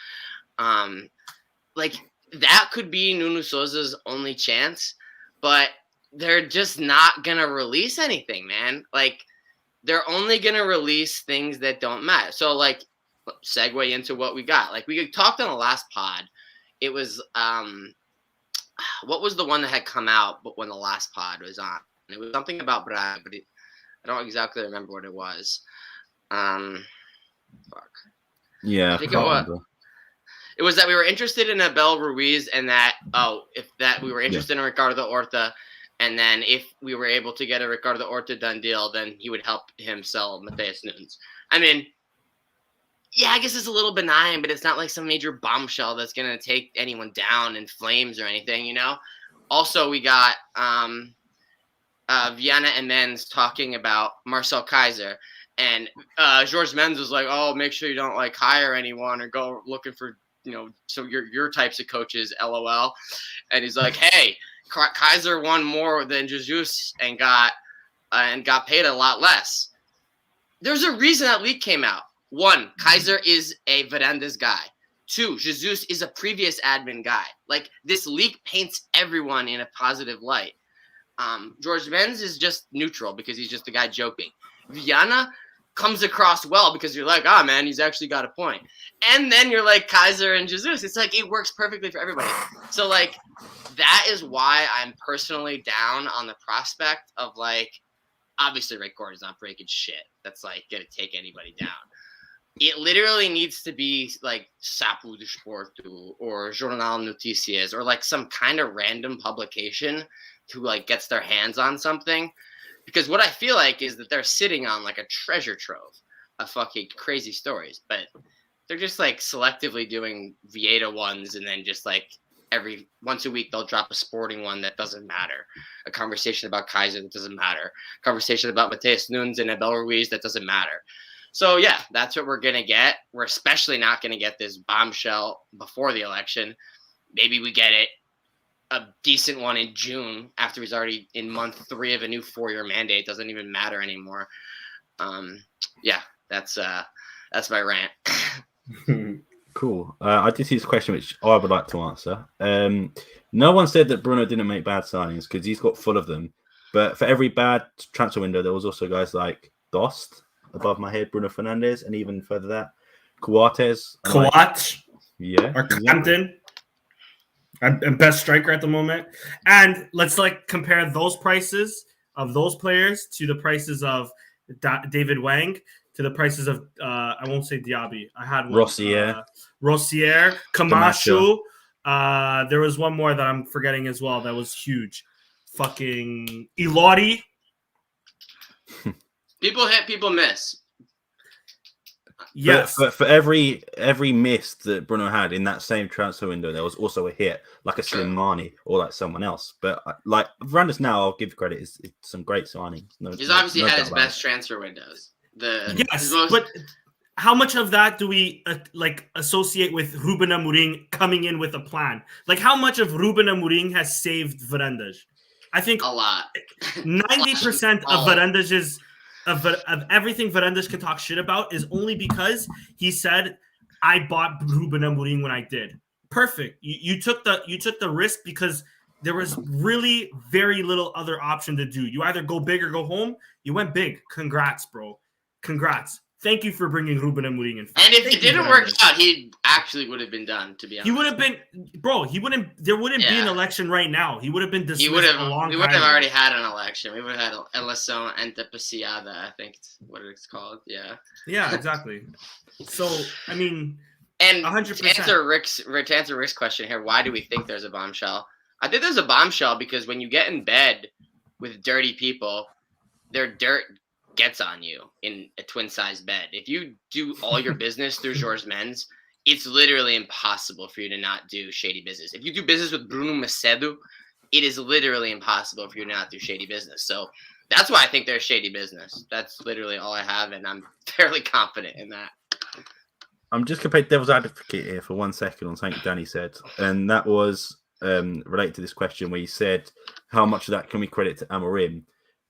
Like that could be Nuno Souza's only chance, but they're just not going to release anything, man. Like, they're only going to release things that don't matter. So, like, segue into what we got. Like, we talked on the last pod. It was, what was the one that had come out but when the last pod was on? It was something about Braga, but I don't exactly remember what it was. Fuck. Yeah, I think it was that we were interested in Abel Ruiz and that, we were interested in Ricardo Horta. And then if we were able to get a Ricardo Horta done deal, then he would help him sell Matheus Nunes. I mean, yeah, I guess it's a little benign, but it's not like some major bombshell that's going to take anyone down in flames or anything, you know? Also, we got Viana and Menz talking about Marcel Kaiser. And Jorge Menz was like, oh, make sure you don't, like, hire anyone or go looking for, so your types of coaches, LOL. And he's like, hey, Kaiser won more than Jesus and got paid a lot less. There's a reason that leak came out. 1, Kaiser is a Varandas guy. 2, Jesus is a previous admin guy. Like, this leak paints everyone in a positive light. Jorge Menz is just neutral because he's just a guy joking. Viana comes across well because you're like, oh man, he's actually got a point. And then you're like Kaiser and Jesus. It's like, it works perfectly for everybody. So like, that is why I'm personally down on the prospect of like, obviously Ray Gordon's not breaking shit. That's like going to take anybody down. it literally needs to be like Sapo Desporto or Jornal Notícias or like some kind of random publication who like gets their hands on something. Because what I feel like is that they're sitting on like a treasure trove of fucking crazy stories, but they're just like selectively doing Vieta ones, and then just like every once a week they'll drop a sporting one that doesn't matter, a conversation about Kaiser that doesn't matter, a conversation about Mateus Nunes and Abel Ruiz that doesn't matter. So yeah, that's what we're gonna get. We're especially not gonna get this bombshell before the election. Maybe we get it a decent one in June after he's already in month 3 of a new 4-year mandate. Doesn't even matter anymore. Yeah, that's my rant. Cool. I did see this question, which I would like to answer. No one said that Bruno didn't make bad signings because he's got full of them. But for every bad transfer window, there was also guys like Dost, above my head, Bruno Fernandes, and even further that, Coates. Yeah. Or Compton. And best striker at the moment. And let's like compare those prices of those players to the prices of David Wang, to the prices of I won't say Diaby. I had one. Rossier, Camacho. There was one more that I'm forgetting as well that was huge. Fucking Ilori. People hit, people miss. Yes. But for every miss that Bruno had in that same transfer window, there was also a hit, like a Slimani or like someone else. But like Varandas now, I'll give credit, is some great signings. He's obviously had his best transfer windows. But how much of that do we like associate with Ruben Amorim coming in with a plan? Like how much of Ruben Amorim has saved Varandas? I think a lot. 90% of Varandas' of everything Varandas can talk shit about is only because he said, I bought Ruben Amorim when I did. Perfect. You took the risk because there was really very little other option to do. You either go big or go home. You went big. Congrats, bro. Congrats. Thank you for bringing Ruben Amorim in. And if it didn't work out, he actually would have been done, to be honest. He would have been, bro, there wouldn't be an election right now. He would have been dismissed a long time. We would have already had an election. We would have had Eleição Antecipada, I think it's what it's called. Yeah. Yeah, exactly. So, I mean, and 100%. To answer Rick's question here, why do we think there's a bombshell? I think there's a bombshell because when you get in bed with dirty people, their dirt gets on you in a twin-sized bed. If you do all your business through Jorge Mendes, it's literally impossible for you to not do shady business. If you do business with Bruno Macedo, it is literally impossible for you to not do shady business. So that's why I think there's shady business. That's literally all I have, and I'm fairly confident in that. I'm just going to play devil's advocate here for 1 second on something Danny said, and that was related to this question where you said, how much of that can we credit to Amorim?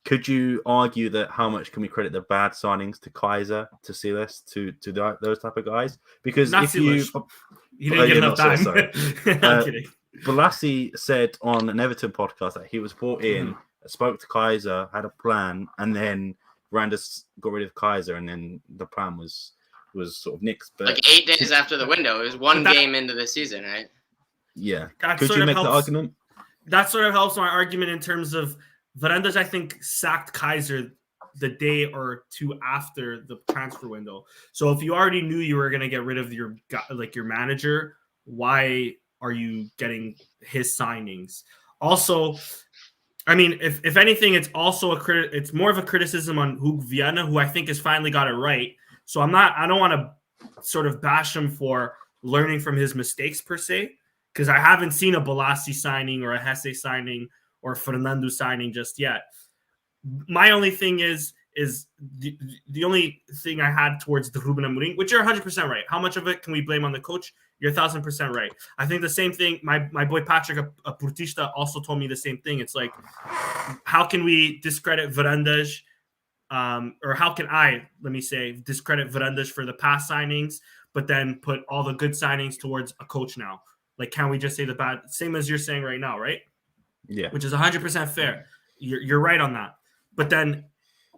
Could you argue that how much can we credit the bad signings to Kaiser, to Silas, to those type of guys? Because not if Silas. You didn't get enough time. I'm kidding. Balassi said on an Everton podcast that he was brought in, spoke to Kaiser, had a plan, and then Varandas got rid of Kaiser, and then the plan was sort of nixed. But like 8 days after the window, it was one game into the season, right? Yeah. Could you make the argument? That sort of helps my argument in terms of Varandas, I think, sacked Kaiser the day or two after the transfer window. So if you already knew you were going to get rid of your manager, why are you getting his signings? Also, I mean, if anything, it's also it's more of a criticism on Hugo Viana, who I think has finally got it right. So I don't want to sort of bash him for learning from his mistakes per se, because I haven't seen a Balassi signing or a Hesse signing or Fernando signing just yet. My only thing is the only thing I had towards the Ruben Amorim, which you're 100% right. How much of it can we blame on the coach? You're 1,000% right. I think the same thing. My boy Patrick, a Portista, also told me the same thing. It's like, how can we discredit Varandas? Or how can let me say, discredit Varandas for the past signings, but then put all the good signings towards a coach now? Like, can we just say the bad? Same as you're saying right now, right? Yeah. Which is 100% fair. You're right on that. But then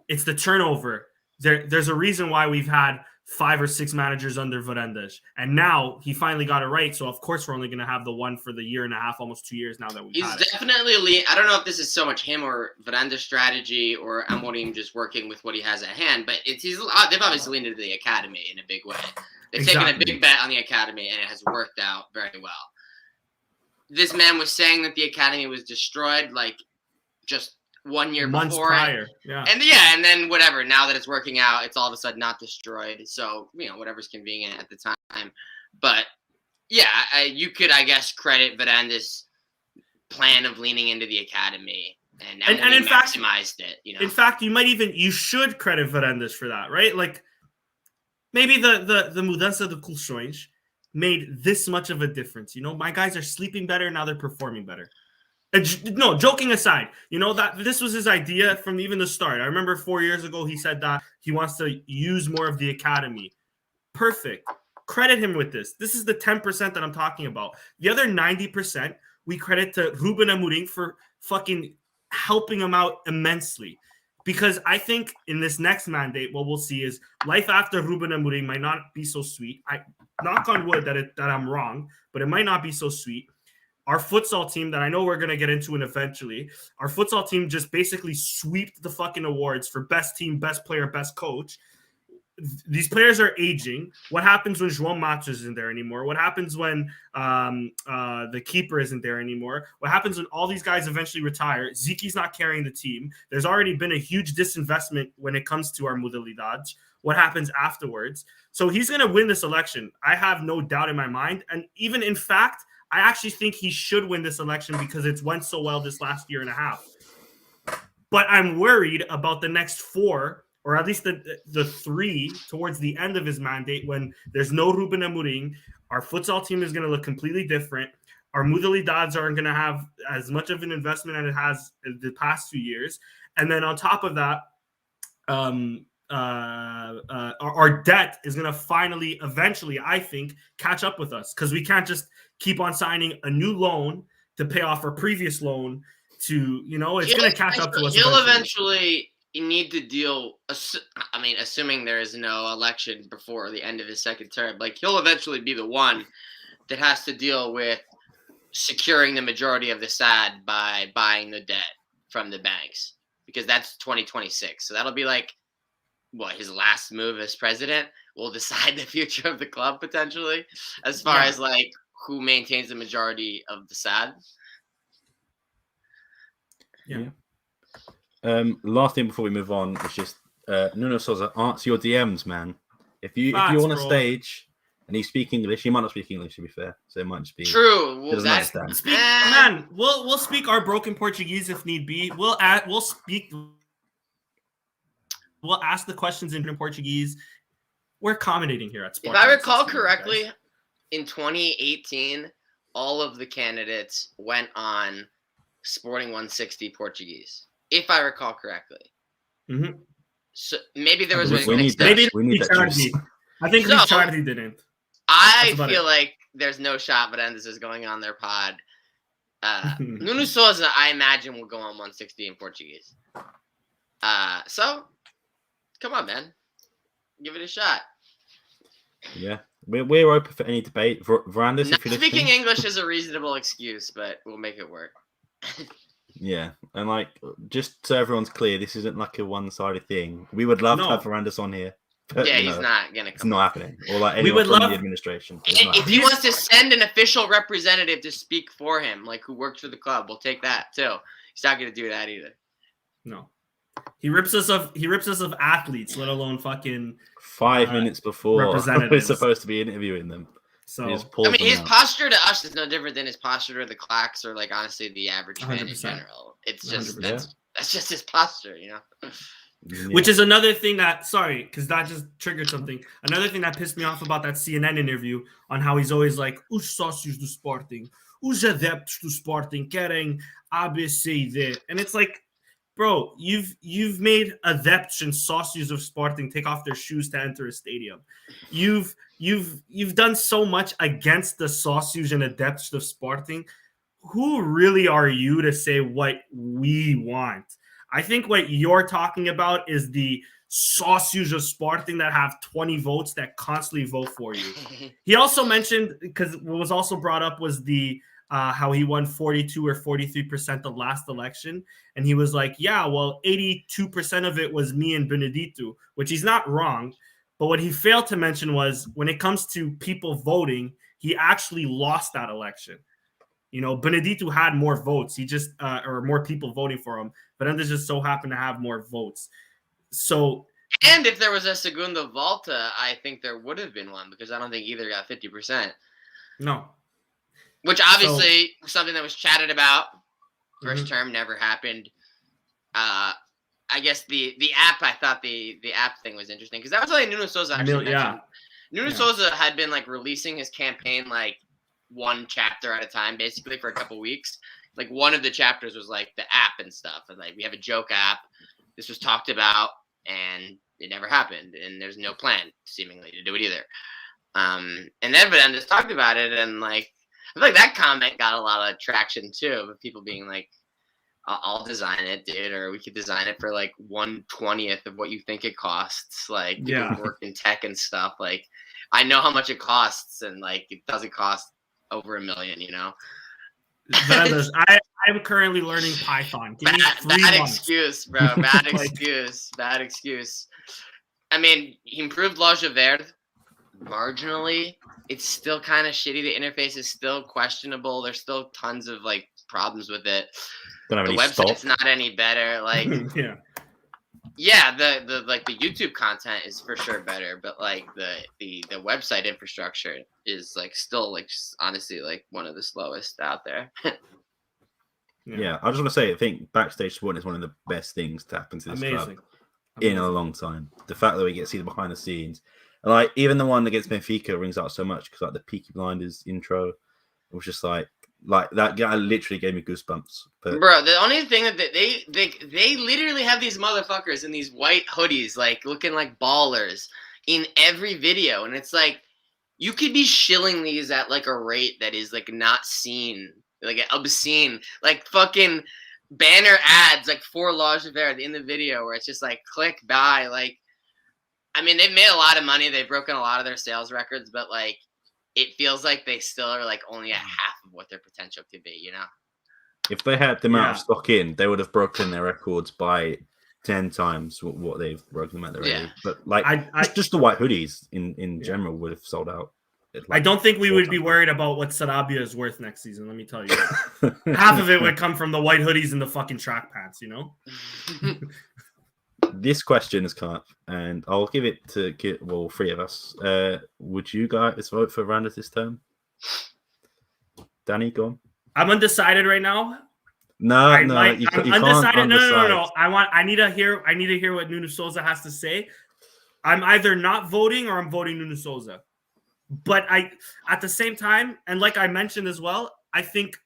it's the turnover. There's a reason why we've had 5 or 6 managers under Varandas. And now he finally got it right. So, of course, we're only going to have the one for the year and a half, almost 2 years now that we've had it. He's definitely I don't know if this is so much him or Varanda's strategy or Amorim just working with what he has at hand, but they've obviously leaned into the academy in a big way. They've taken a big bet on the academy, and it has worked out very well. This man was saying that the academy was destroyed, like, just 1 year Months before. prior, yeah. And then whatever. Now that it's working out, it's all of a sudden not destroyed. So, whatever's convenient at the time. But, yeah, you could, I guess, credit Varanda's plan of leaning into the academy. And in fact, maximized it, In fact, you should credit Varandas for that, right? Like, maybe the mudança de colchões made this much of a difference. My guys are sleeping better, now they're performing better. No, joking aside, that this was his idea from even the start. I remember 4 years ago he said that he wants to use more of the academy. Perfect. Credit him with this. This is the 10% that I'm talking about. The other 90% we credit to Ruben Amorim for fucking helping him out immensely. Because I think in this next mandate, what we'll see is life after Ruben Amorim might not be so sweet. I knock on wood that I'm wrong, but it might not be so sweet. Our futsal team that I know we're going to get into it eventually, our futsal team just basically sweeped the fucking awards for best team, best player, best coach. These players are aging. What happens when João Matos isn't there anymore? What happens when the keeper isn't there anymore? What happens when all these guys eventually retire? Ziki's not carrying the team. There's already been a huge disinvestment when it comes to our modalidades. What happens afterwards? So he's going to win this election. I have no doubt in my mind. And even in fact, I actually think he should win this election because it's went so well this last year and a half. But I'm worried about the next 4, or at least the 3 towards the end of his mandate when there's no Ruben Amorim. Our futsal team is going to look completely different. Our modalidades aren't going to have as much of an investment as it has in the past few years. And then on top of that, our debt is going to finally, eventually, I think, catch up with us because we can't just keep on signing a new loan to pay off our previous loan to, it's going to catch up to us. He'll eventually need to deal, assuming there is no election before the end of his second term, like he'll eventually be the one that has to deal with securing the majority of the SAD by buying the debt from the banks because that's 2026. So that'll be like, his last move as president will decide the future of the club potentially, as far as like who maintains the majority of the SAD. Yeah. Last thing before we move on is just Nuno Sousa, answer your DMs, man. If you're on a stage and you speak English, you might not speak English to be fair, so it might just be true. Well, man, we'll speak our broken Portuguese if need be. We'll ask the questions in Portuguese. We're accommodating here at Sporting. If I recall correctly, in 2018, all of the candidates went on Sporting160 Portuguese. If I recall correctly. Mm-hmm. So maybe there was we need that. I think Richardi didn't. I feel like there's no shot, but this is going on their pod. Nuno Sousa, I imagine, will go on 160 in Portuguese. So, come on, man. Give it a shot. Yeah. We're open for any debate. Varandas, not speaking English is a reasonable excuse, but we'll make it work. Yeah, and like just so everyone's clear, this isn't like a one-sided thing. We would love to have Varandas on here, but he's not gonna come. It's not happening. Or like anyone from the administration. If he wants to send an official representative to speak for him, like who works for the club, we'll take that too. He's not gonna do that either. No, he rips us of athletes, let alone fucking 5 minutes before we're supposed to be interviewing them. So his posture to us is no different than his posture to the clacks or like honestly the average fan in general. It's just that's just his posture, Yeah. Which is another thing because that just triggered something. Another thing that pissed me off about that CNN interview on how he's always like, os sócios do Sporting, os adeptos do Sporting querem A, B, C, D. And it's like, bro, you've made adepts and sócios of Sporting take off their shoes to enter a stadium. You've done so much against the sócios and adepts of Sporting. Who really are you to say what we want? I think what you're talking about is the sócios of Sporting that have 20 votes that constantly vote for you. He also mentioned, because what was also brought up was the how he won 42 or 43% the last election. And he was like, yeah, well, 82% of it was me and Benedito, which he's not wrong. But what he failed to mention was when it comes to people voting, he actually lost that election. Benedito had more votes. He just, or more people voting for him. But Fernandes just so happened to have more votes. So. And if there was a Segunda Volta, I think there would have been one because I don't think either got 50%. No. Which obviously was something that was chatted about. First term never happened. I guess the app, I thought the app thing was interesting because that was something Nuno Souza actually mentioned. Nuno Souza had been like releasing his campaign like one chapter at a time, basically for a couple weeks. Like one of the chapters was like the app and stuff, and like we have a joke app. This was talked about, and it never happened, and there's no plan seemingly to do it either. And then Fernandes talked about it, and like. I feel like that comment got a lot of traction too, with people being like, I'll design it, dude, or we could design it for like 1/20th of what you think it costs. Like, people work in tech and stuff. Like, I know how much it costs, and like, it doesn't cost over $1 million, I'm currently learning Python. Give me 3 bad months. Excuse, bro. Bad excuse. Bad excuse. I mean, he improved Loja Verde marginally. It's still kind of shitty. The interface is still questionable. There's still tons of like problems with it. The website's not any better. Like, the YouTube content is for sure better, but like the website infrastructure is like still like honestly like one of the slowest out there. Yeah, I just want to say, I think backstage support is one of the best things to happen to this club in a long time. The fact that we get to see the behind the scenes. And like even the one against Benfica rings out so much because like the Peaky Blinders intro, it was just like that guy literally gave me goosebumps. But bro, the only thing that they literally have these motherfuckers in these white hoodies, like looking like ballers in every video, and it's like you could be shilling these at like a rate that is like not seen, like obscene, like fucking banner ads like for Loja Verde in the video where it's just like click buy, like. I mean, they've made a lot of money. They've broken a lot of their sales records, but like, it feels like they still are like only at half of what their potential could be. If they had the amount of stock in, they would have broken their records by 10 times what they've broken them at already. Yeah. But like, just the white hoodies in general would have sold out. Like I don't think we would be worried about what Sarabia is worth next season. Let me tell you, half of it would come from the white hoodies and the fucking track pants. This question has come up, and I'll give it to three of us. Would you guys vote for Fernandes this term? Danny, go on. I'm undecided right now. No, I'm undecided. No. I need to hear what Nuno Souza has to say. I'm either not voting or I'm voting Nuno Souza. But at the same time, and like I mentioned as well, I think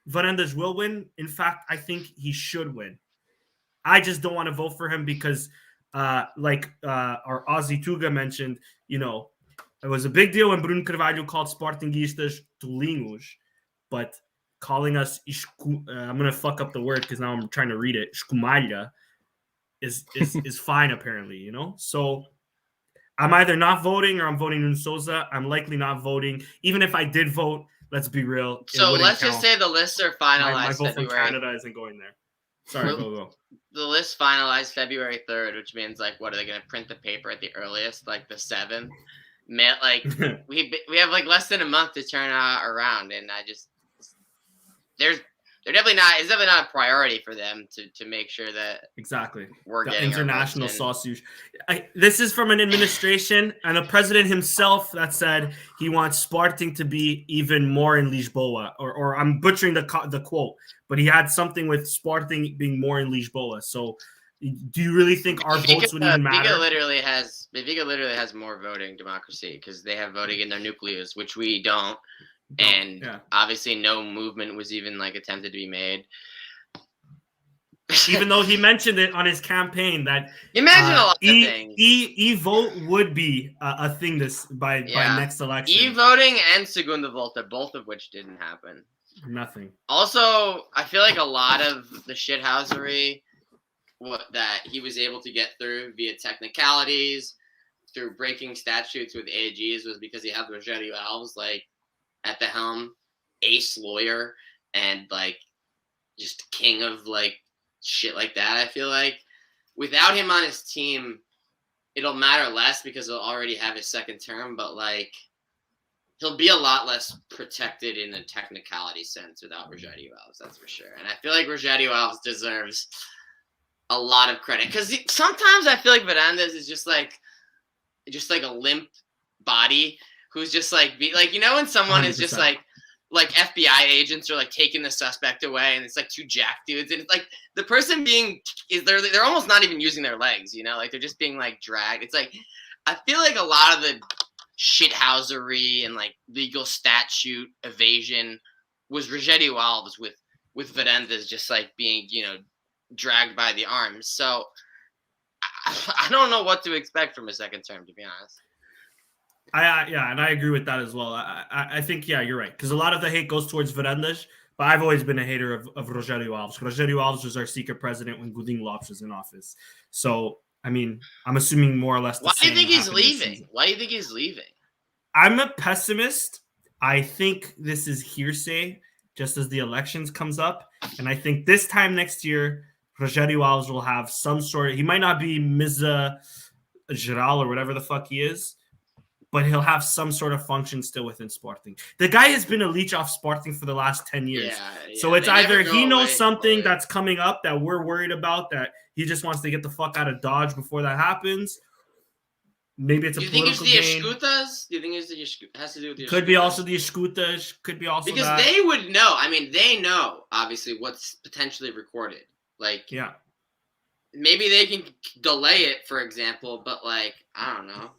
Fernandes will win. In fact, I think he should win. I just don't want to vote for him because, our Aussie Tuga mentioned, it was a big deal when Bruno Carvalho called Sportingistas tolinhos, but calling us, I'm going to fuck up the word because now I'm trying to read it, escumalha, is fine apparently, So I'm either not voting or I'm voting Nuno Souza. I'm likely not voting. Even if I did vote, let's be real. So let's just say the lists are finalized. My vote February. from Canada isn't going there. Sorry, go. The list finalized February 3rd, which means like, what are they going to print the paper at the earliest, like the 7th? Like we have like less than a month to turn around, and it's definitely not a priority for them to make sure that exactly we're the getting international sausage. This is from an administration and a president himself that said he wants Sporting to be even more in Lisboa, or I'm butchering the quote, but he had something with Sporting being more in Lisboa. So, do you really think our votes would even matter? Benfica literally has more voting democracy because they have voting in their nucleus, which we don't. And obviously no movement was even like attempted to be made. Even though he mentioned it on his campaign that a lot of things. E-vote would be a thing by next election. E-voting and Segunda Volta, both of which didn't happen. Nothing. Also, I feel like a lot of the shithousery that he was able to get through via technicalities, through breaking statutes with AGs, was because he had Rogério Alves like at the helm, ace lawyer, and like just king of like shit like that. I feel like without him on his team, it'll matter less because he'll already have his second term, but like he'll be a lot less protected in a technicality sense without Rogério Alves, that's for sure. And I feel like Rogério Alves deserves a lot of credit because sometimes I feel like Varandas is just like a limp body who's just like when someone 100%. Is just like FBI agents are like taking the suspect away and it's like two jack dudes and it's like the person they're almost not even using their legs, like they're just being like dragged. It's like I feel like a lot of the shithousery and like legal statute evasion was Rogério Alves with Varandas just like being dragged by the arms. So I don't know what to expect from a second term, to be honest. And I agree with that as well. I think you're right because a lot of the hate goes towards Varandas, but I've always been a hater of Rogério Alves. Rogério Alves was our secret president when Godinho Lopes was in office. So I mean, I'm assuming more or less. Why do you think he's leaving? Why do you think he's leaving? I'm a pessimist. I think this is hearsay just as the elections comes up. And I think this time next year, Rogério Alves will have some sort of, he might not be Misa Geral or whatever the fuck he is, but he'll have some sort of function still within Sporting. The guy has been a leech off Sporting for the last 10 years. So it's either he knows something that's coming up that we're worried about, that he just wants to get the fuck out of Dodge before that happens. Maybe it's a political game. Do you think it's the Escutas? Do you think it has to do with the Escutas? Could be also the Escutas. Could be also because they would know. I mean, they know, obviously, what's potentially recorded. Like, yeah. Maybe they can delay it, for example, but, like, I don't know.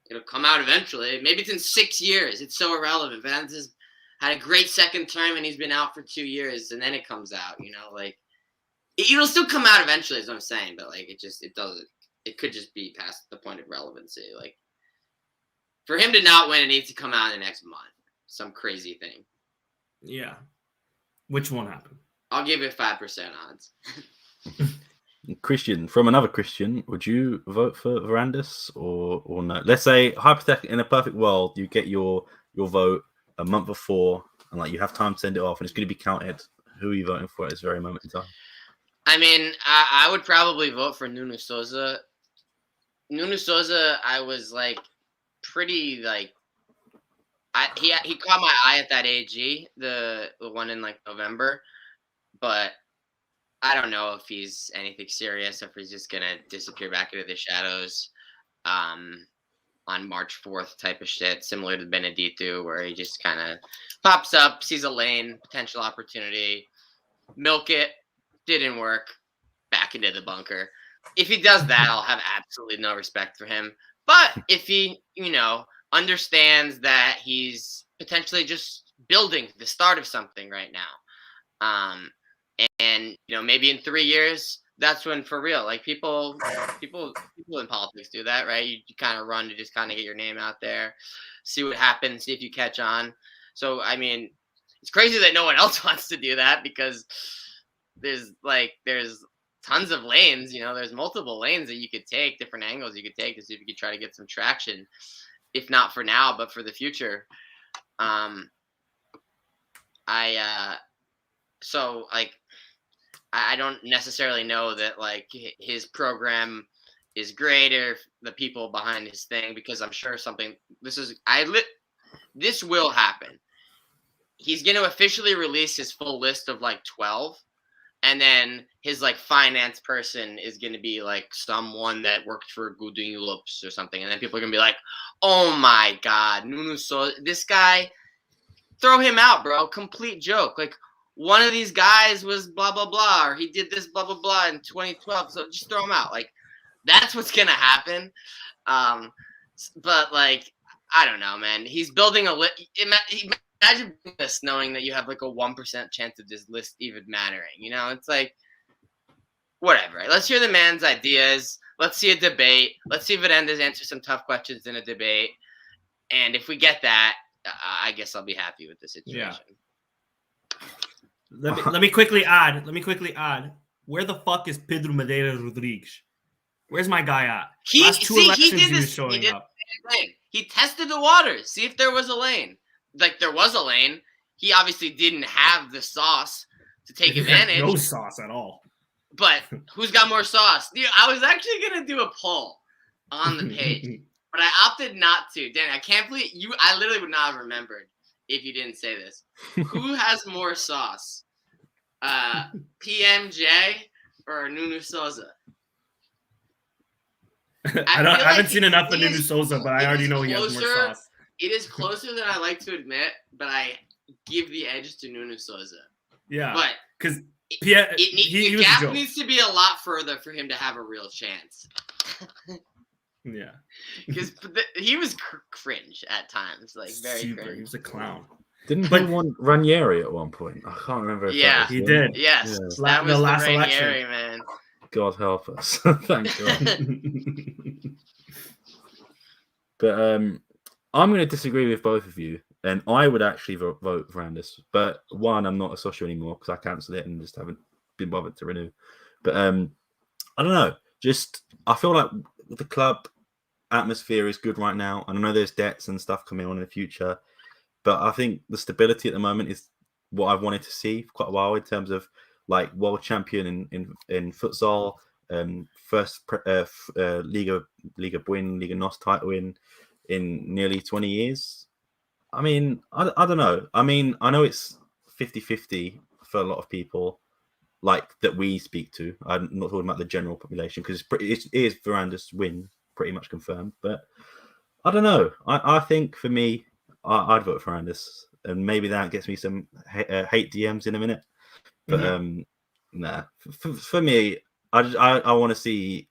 It'll come out eventually. Maybe it's in 6 years. It's so irrelevant. Vance has had a great second term, and he's been out for 2 years, and then it comes out, Like, it'll still come out eventually, is what I'm saying, but, like, it doesn't. It could just be past the point of relevancy. Like, for him to not win, it needs to come out in the next month. Some crazy thing. Yeah. Which won't happen. I'll give it 5% odds. Christian, from another Christian, would you vote for Varandas or no? Let's say, hypothetically, in a perfect world, you get your vote a month before, and like you have time to send it off, and it's going to be counted. Who are you voting for at this very moment in time? I mean, I would probably vote for Nuno Souza. Nuno Souza, I was like pretty like he caught my eye at that AG, the one in like November, but I don't know if he's anything serious, if he's just gonna disappear back into the shadows on March 4th type of shit, similar to Benedito, where he just kind of pops up, sees a lane, potential opportunity, milk it, didn't work, back into the bunker. If he does that, I'll have absolutely no respect for him. But if he, understands that he's potentially just building the start of something right now, and maybe in 3 years, that's when for real, like people in politics do that, right? You kind of run to just kind of get your name out there, see what happens, see if you catch on. So I mean, it's crazy that no one else wants to do that because there's tons of lanes, there's multiple lanes that you could take, different angles you could take to see if you could try to get some traction, if not for now, but for the future. So like, I don't necessarily know that like his program is great or the people behind his thing, because I'm sure this will happen. He's going to officially release his full list of like 12. And then his like finance person is going to be like someone that worked for Godinho Lopes or something. And then people are going to be like, oh my God, Nuno Souza, this guy, throw him out, bro. Complete joke. Like one of these guys was blah, blah, blah, or he did this blah, blah, blah in 2012. So just throw him out. Like that's what's going to happen. But like, I don't know, man. He's building imagine this knowing that you have like a 1% chance of this list even mattering. It's like, whatever. Let's hear the man's ideas. Let's see a debate. Let's see if Varandas answers some tough questions in a debate. And if we get that, I guess I'll be happy with the situation. Yeah. Let me quickly add Where the fuck is Pedro Madeira Rodrigues? Where's my guy at? He Last two elections he was showing up. He tested the waters, see if there was a lane. Like, there was a lane. He obviously didn't have the sauce to take advantage. No sauce at all. But who's got more sauce? Dude, I was actually going to do a poll on the page, but I opted not to. Danny, I can't believe you. I literally would not have remembered if you didn't say this. Who has more sauce? PMJ or Nuno Souza? I haven't seen enough of Nuno Souza, but I already know he has more sauce. It is closer than I like to admit, but I give the edge to Nuno Souza. Yeah, but because the gap needs to be a lot further for him to have a real chance. Yeah, because he was cringe at times, like very super. cringe. He was a clown. Didn't he want Ranieri at one point? I can't remember. Yeah, he did. Yes, yeah. That was the last Ranieri, election. Man. God help us. Thank God. But I'm going to disagree with both of you, and I would actually vote for Anders. But one, I'm not a social anymore because I cancelled it and just haven't been bothered to renew. But I don't know. Just I feel like the club atmosphere is good right now. I know there's debts and stuff coming on in the future, but I think the stability at the moment is what I've wanted to see for quite a while in terms of like world champion in futsal, first Liga NOS title in nearly 20 years. I mean, I don't know. I mean, I know it's 50-50 for a lot of people, like that we speak to. I'm not talking about the general population because it is Veranda's win pretty much confirmed. But I don't know. I think for me, I'd vote for Anders, and maybe that gets me some hate DMs in a minute. But nah, for me, I want to see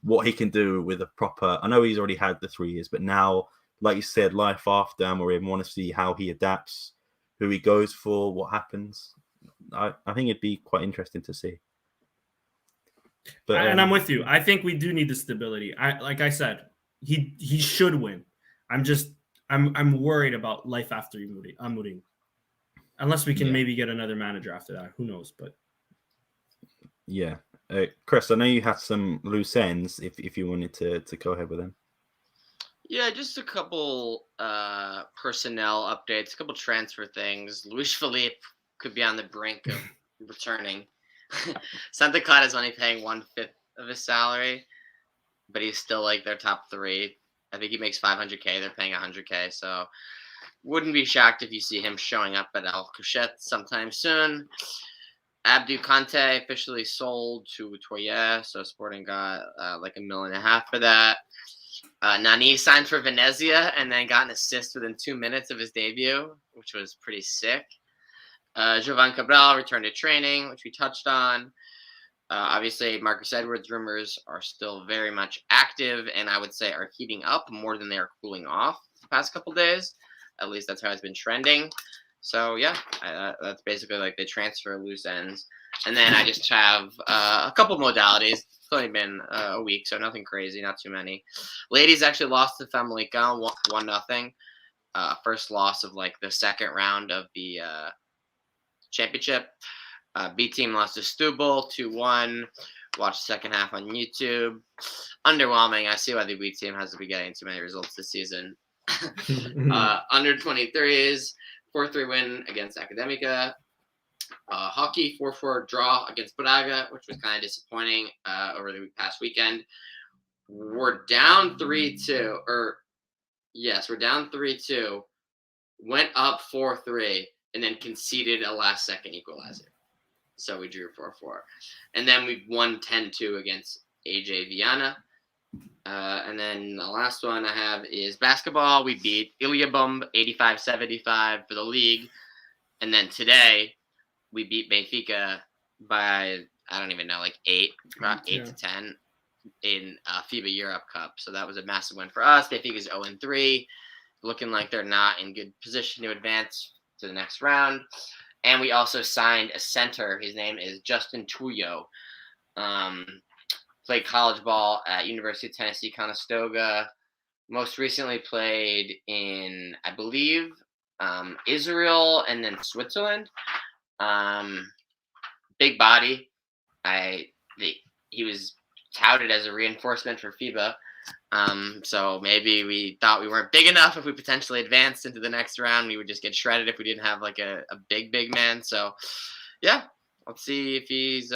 what he can do with a proper. I know he's already had the 3 years, but now, like you said, life after Amorim, want to see how he adapts, who he goes for, what happens. I think it'd be quite interesting to see. But and I'm with you. I think we do need the stability. Like I said, he should win. I'm worried about life after Amorim. Unless we can maybe get another manager after that. Who knows? But yeah. Chris, I know you had some loose ends if you wanted to go ahead with them. Yeah, just a couple personnel updates, a couple transfer things. Luis Felipe could be on the brink of returning. Santa Clara is only paying 1/5 of his salary, but he's still like their top 3. I think he makes $500K. They're paying $100K, so wouldn't be shocked if you see him showing up at Al Couchet sometime soon. Abdou Kante officially sold to Troyes, so Sporting got like $1.5 million for that. Nani signed for Venezia and then got an assist within 2 minutes of his debut, which was pretty sick. Jovan Cabral returned to training, which we touched on. Obviously, Marcus Edwards rumors are still very much active, and I would say are heating up more than they are cooling off the past couple days. At least that's how it's been trending. So, yeah, that's basically like the transfer loose ends. And then I just have a couple modalities. It's only been a week, so nothing crazy, not too many. Ladies actually lost to Famalicão 1-0. First loss of like the second round of the championship. B team lost to Stubble 2-1. Watched the second half on YouTube. Underwhelming. I see why the B team hasn't been getting too many results this season. Under 23s, 4-3 win against Academica. Hockey 4-4 draw against Braga, which was kind of disappointing over the past weekend. We're down 3-2, we're down 3-2. Went up 4-3, and then conceded a last-second equalizer. So we drew 4-4, and then we won 10-2 against AJ Viana. And then the last one I have is basketball. We beat Iliabum 85-75 for the league. And then today we beat Benfica by, I don't even know, like 8 to 10 in FIBA Europe Cup. So that was a massive win for us. Benfica's 0-3, looking like they're not in good position to advance to the next round. And we also signed a center. His name is Justin Tuyo. Played college ball at University of Tennessee, Conestoga. Most recently played in, I believe, Israel and then Switzerland. Big body. he was touted as a reinforcement for FIBA. So maybe we thought we weren't big enough. If we potentially advanced into the next round, we would just get shredded if we didn't have like a big man. So yeah, let's see if he's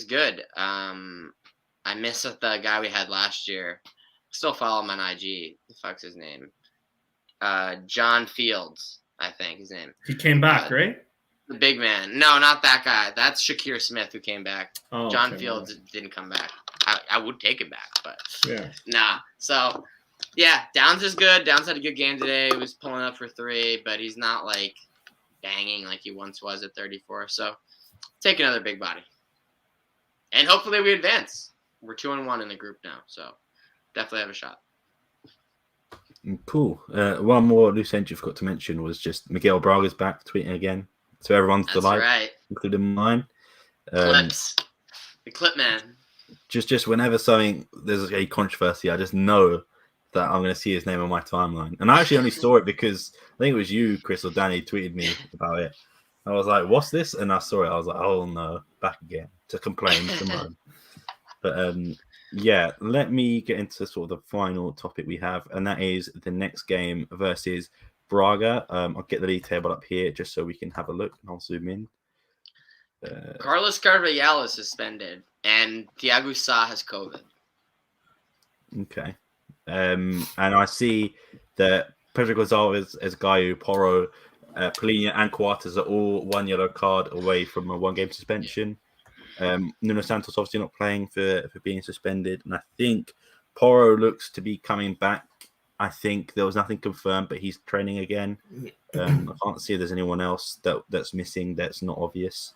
good. I miss the guy we had last year. Still follow him on IG. The fuck's his name? John Fields, I think his name. He came back, right? The big man. No, not that guy. That's Shakir Smith who came back. Oh, John Fields didn't come back. I would take it back, but yeah. Nah. So, yeah, Downs is good. Downs had a good game today. He was pulling up for 3, but he's not, like, banging like he once was at 34. So, take another big body. And hopefully we advance. We're 2-1 in the group now, so definitely have a shot. Cool. One more loose end you forgot to mention was just Miguel Braga's back tweeting again. So everyone's delight, right. including mine. Clips. The clip man. Just whenever there's a controversy, I just know that I'm going to see his name on my timeline. And I actually only saw it because I think it was you, Chris, or Danny tweeted me about it. I was like, what's this? And I saw it. I was like, oh no, back again to complain. But yeah, let me get into sort of the final topic we have, and that is the next game versus Braga. I'll get the league table up here just so we can have a look, and I'll zoom in. Carlos Carvalhal is suspended, and Thiago Sá has COVID. Okay. And I see that Pedro Gonzalez, Esgaio, Porro, Polina, and Coates are all 1 yellow card away from a 1-game suspension. Nuno Santos obviously not playing for being suspended, and I think Porro looks to be coming back. I think there was nothing confirmed, but he's training again. I can't see if there's anyone else that's missing that's not obvious.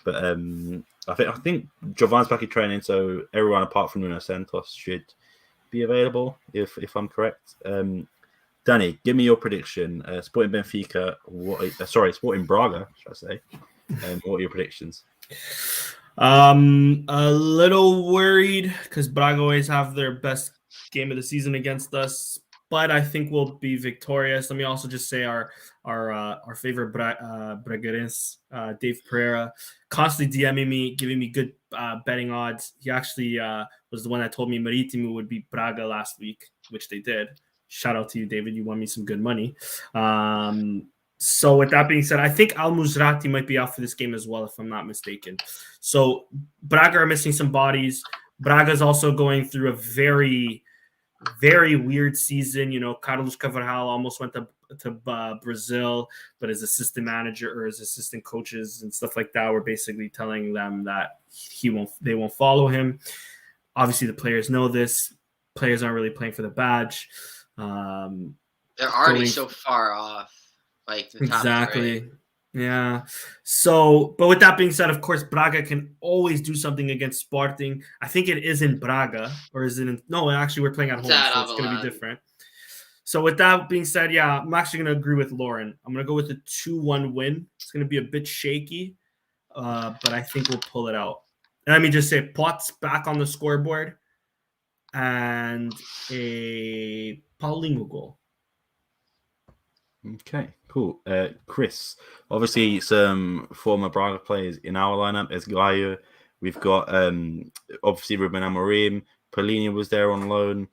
But I think Jovan's back in training, so everyone apart from Nuno Santos should be available, if I'm correct. Danny, give me your prediction. Sporting Benfica, Sporting Braga, should I say? What are your predictions? A little worried because Braga always have their best game of the season against us, but I think we'll be victorious. Let me also just say our favorite Bragarense, Dave Pereira, constantly DMing me, giving me good betting odds. He actually was the one that told me Marítimo would beat Braga last week, which they did. Shout out to you, David. You won me some good money. So with that being said, I think Al Musrati might be out for this game as well, if I'm not mistaken. So Braga are missing some bodies. Braga's also going through a very, very weird season. You know, Carlos Carvalhal almost went to Brazil, but his assistant manager or his assistant coaches and stuff like that were basically telling them that they won't follow him. Obviously, the players know this. Players aren't really playing for the badge. They're already so far off. Like the top exactly. 3. Yeah. So, but with that being said, of course, Braga can always do something against Sporting. I think it is in Braga, or is it in? No, actually, we're playing at home, so it's going to be different. So, with that being said, yeah, I'm actually going to agree with Lauren. I'm going to go with a 2-1 win. It's going to be a bit shaky, but I think we'll pull it out. And let me just say, Potts back on the scoreboard, and a Paulinho goal. Okay, cool. Chris, obviously some former Braga players in our lineup. Esgaio, we've got obviously Ruben Amorim. Polina was there on loan.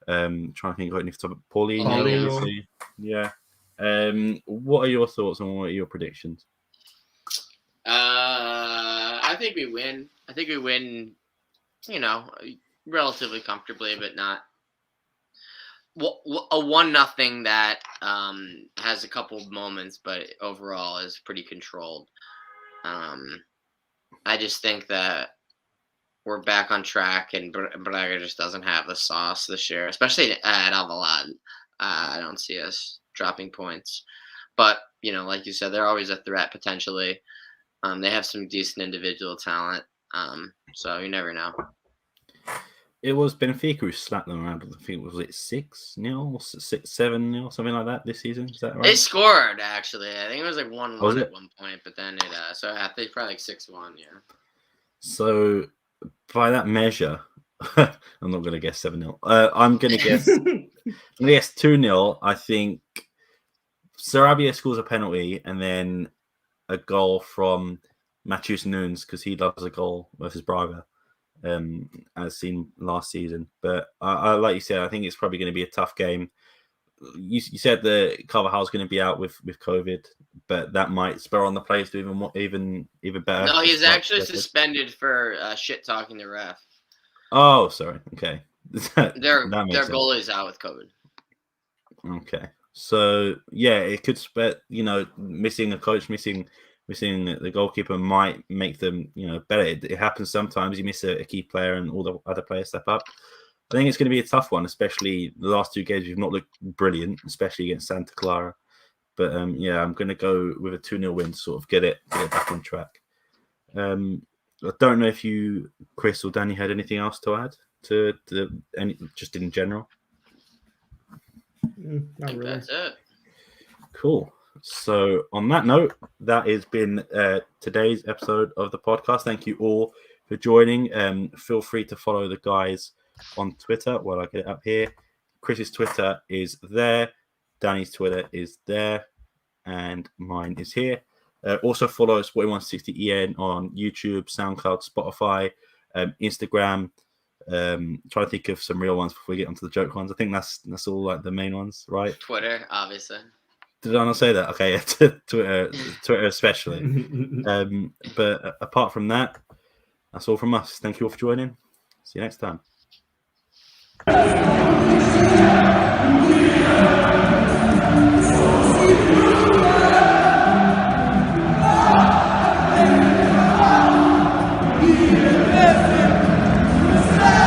Trying to think of anything. Paulinho, obviously. Yeah. What are your thoughts and what are your predictions? I think we win. I think we win, relatively comfortably, but not a 1-0 that has a couple of moments, but overall is pretty controlled. I just think that we're back on track, and Braga just doesn't have the sauce this year, especially at Alvalade. I don't see us dropping points, but like you said, they're always a threat potentially. They have some decent individual talent, so you never know. It was Benfica who slapped them around. I think was it 6-0, 7-0, something like that this season. Is that right? They scored actually. I think it was like 1-1 at one point, but then so I think probably like 6-1. Yeah. So by that measure, I'm not going to guess 7-0. I'm going to guess. I'm going to guess 2-0. I think Sarabia scores a penalty and then a goal from Matheus Nunes because he loves a goal versus Braga, as seen last season. But I like you said, I think it's probably going to be a tough game. You said that Carvajal's going to be out with COVID, but that might spur on the players to even better. No, he's actually suspended for shit talking the ref. Oh, sorry. Okay, Their goalie's out with COVID. Okay, so yeah, it could spur. Missing a coach, missing the goalkeeper might make them better. It happens sometimes. You miss a key player, and all the other players step up. I think it's going to be a tough one, especially the last 2 games. We've not looked brilliant, especially against Santa Clara. But I'm going to go with a 2-0 win to sort of get it back on track. I don't know if you, Chris or Danny, had anything else to add to just in general. Not really. That's it. Cool. So on that note, that has been today's episode of the podcast. Thank you all for joining. Feel free to follow the guys on Twitter while I get it up here. Chris's Twitter is there, Danny's Twitter is there, and mine is here. Also follow Sporting160EN on YouTube, Soundcloud, Spotify, Instagram. Try to think of some real ones before we get onto the joke ones. I think that's all like the main ones, right? Twitter, obviously. Did I not say that? Okay, Twitter especially. But apart from that, that's all from us. Thank you all for joining. See you next time.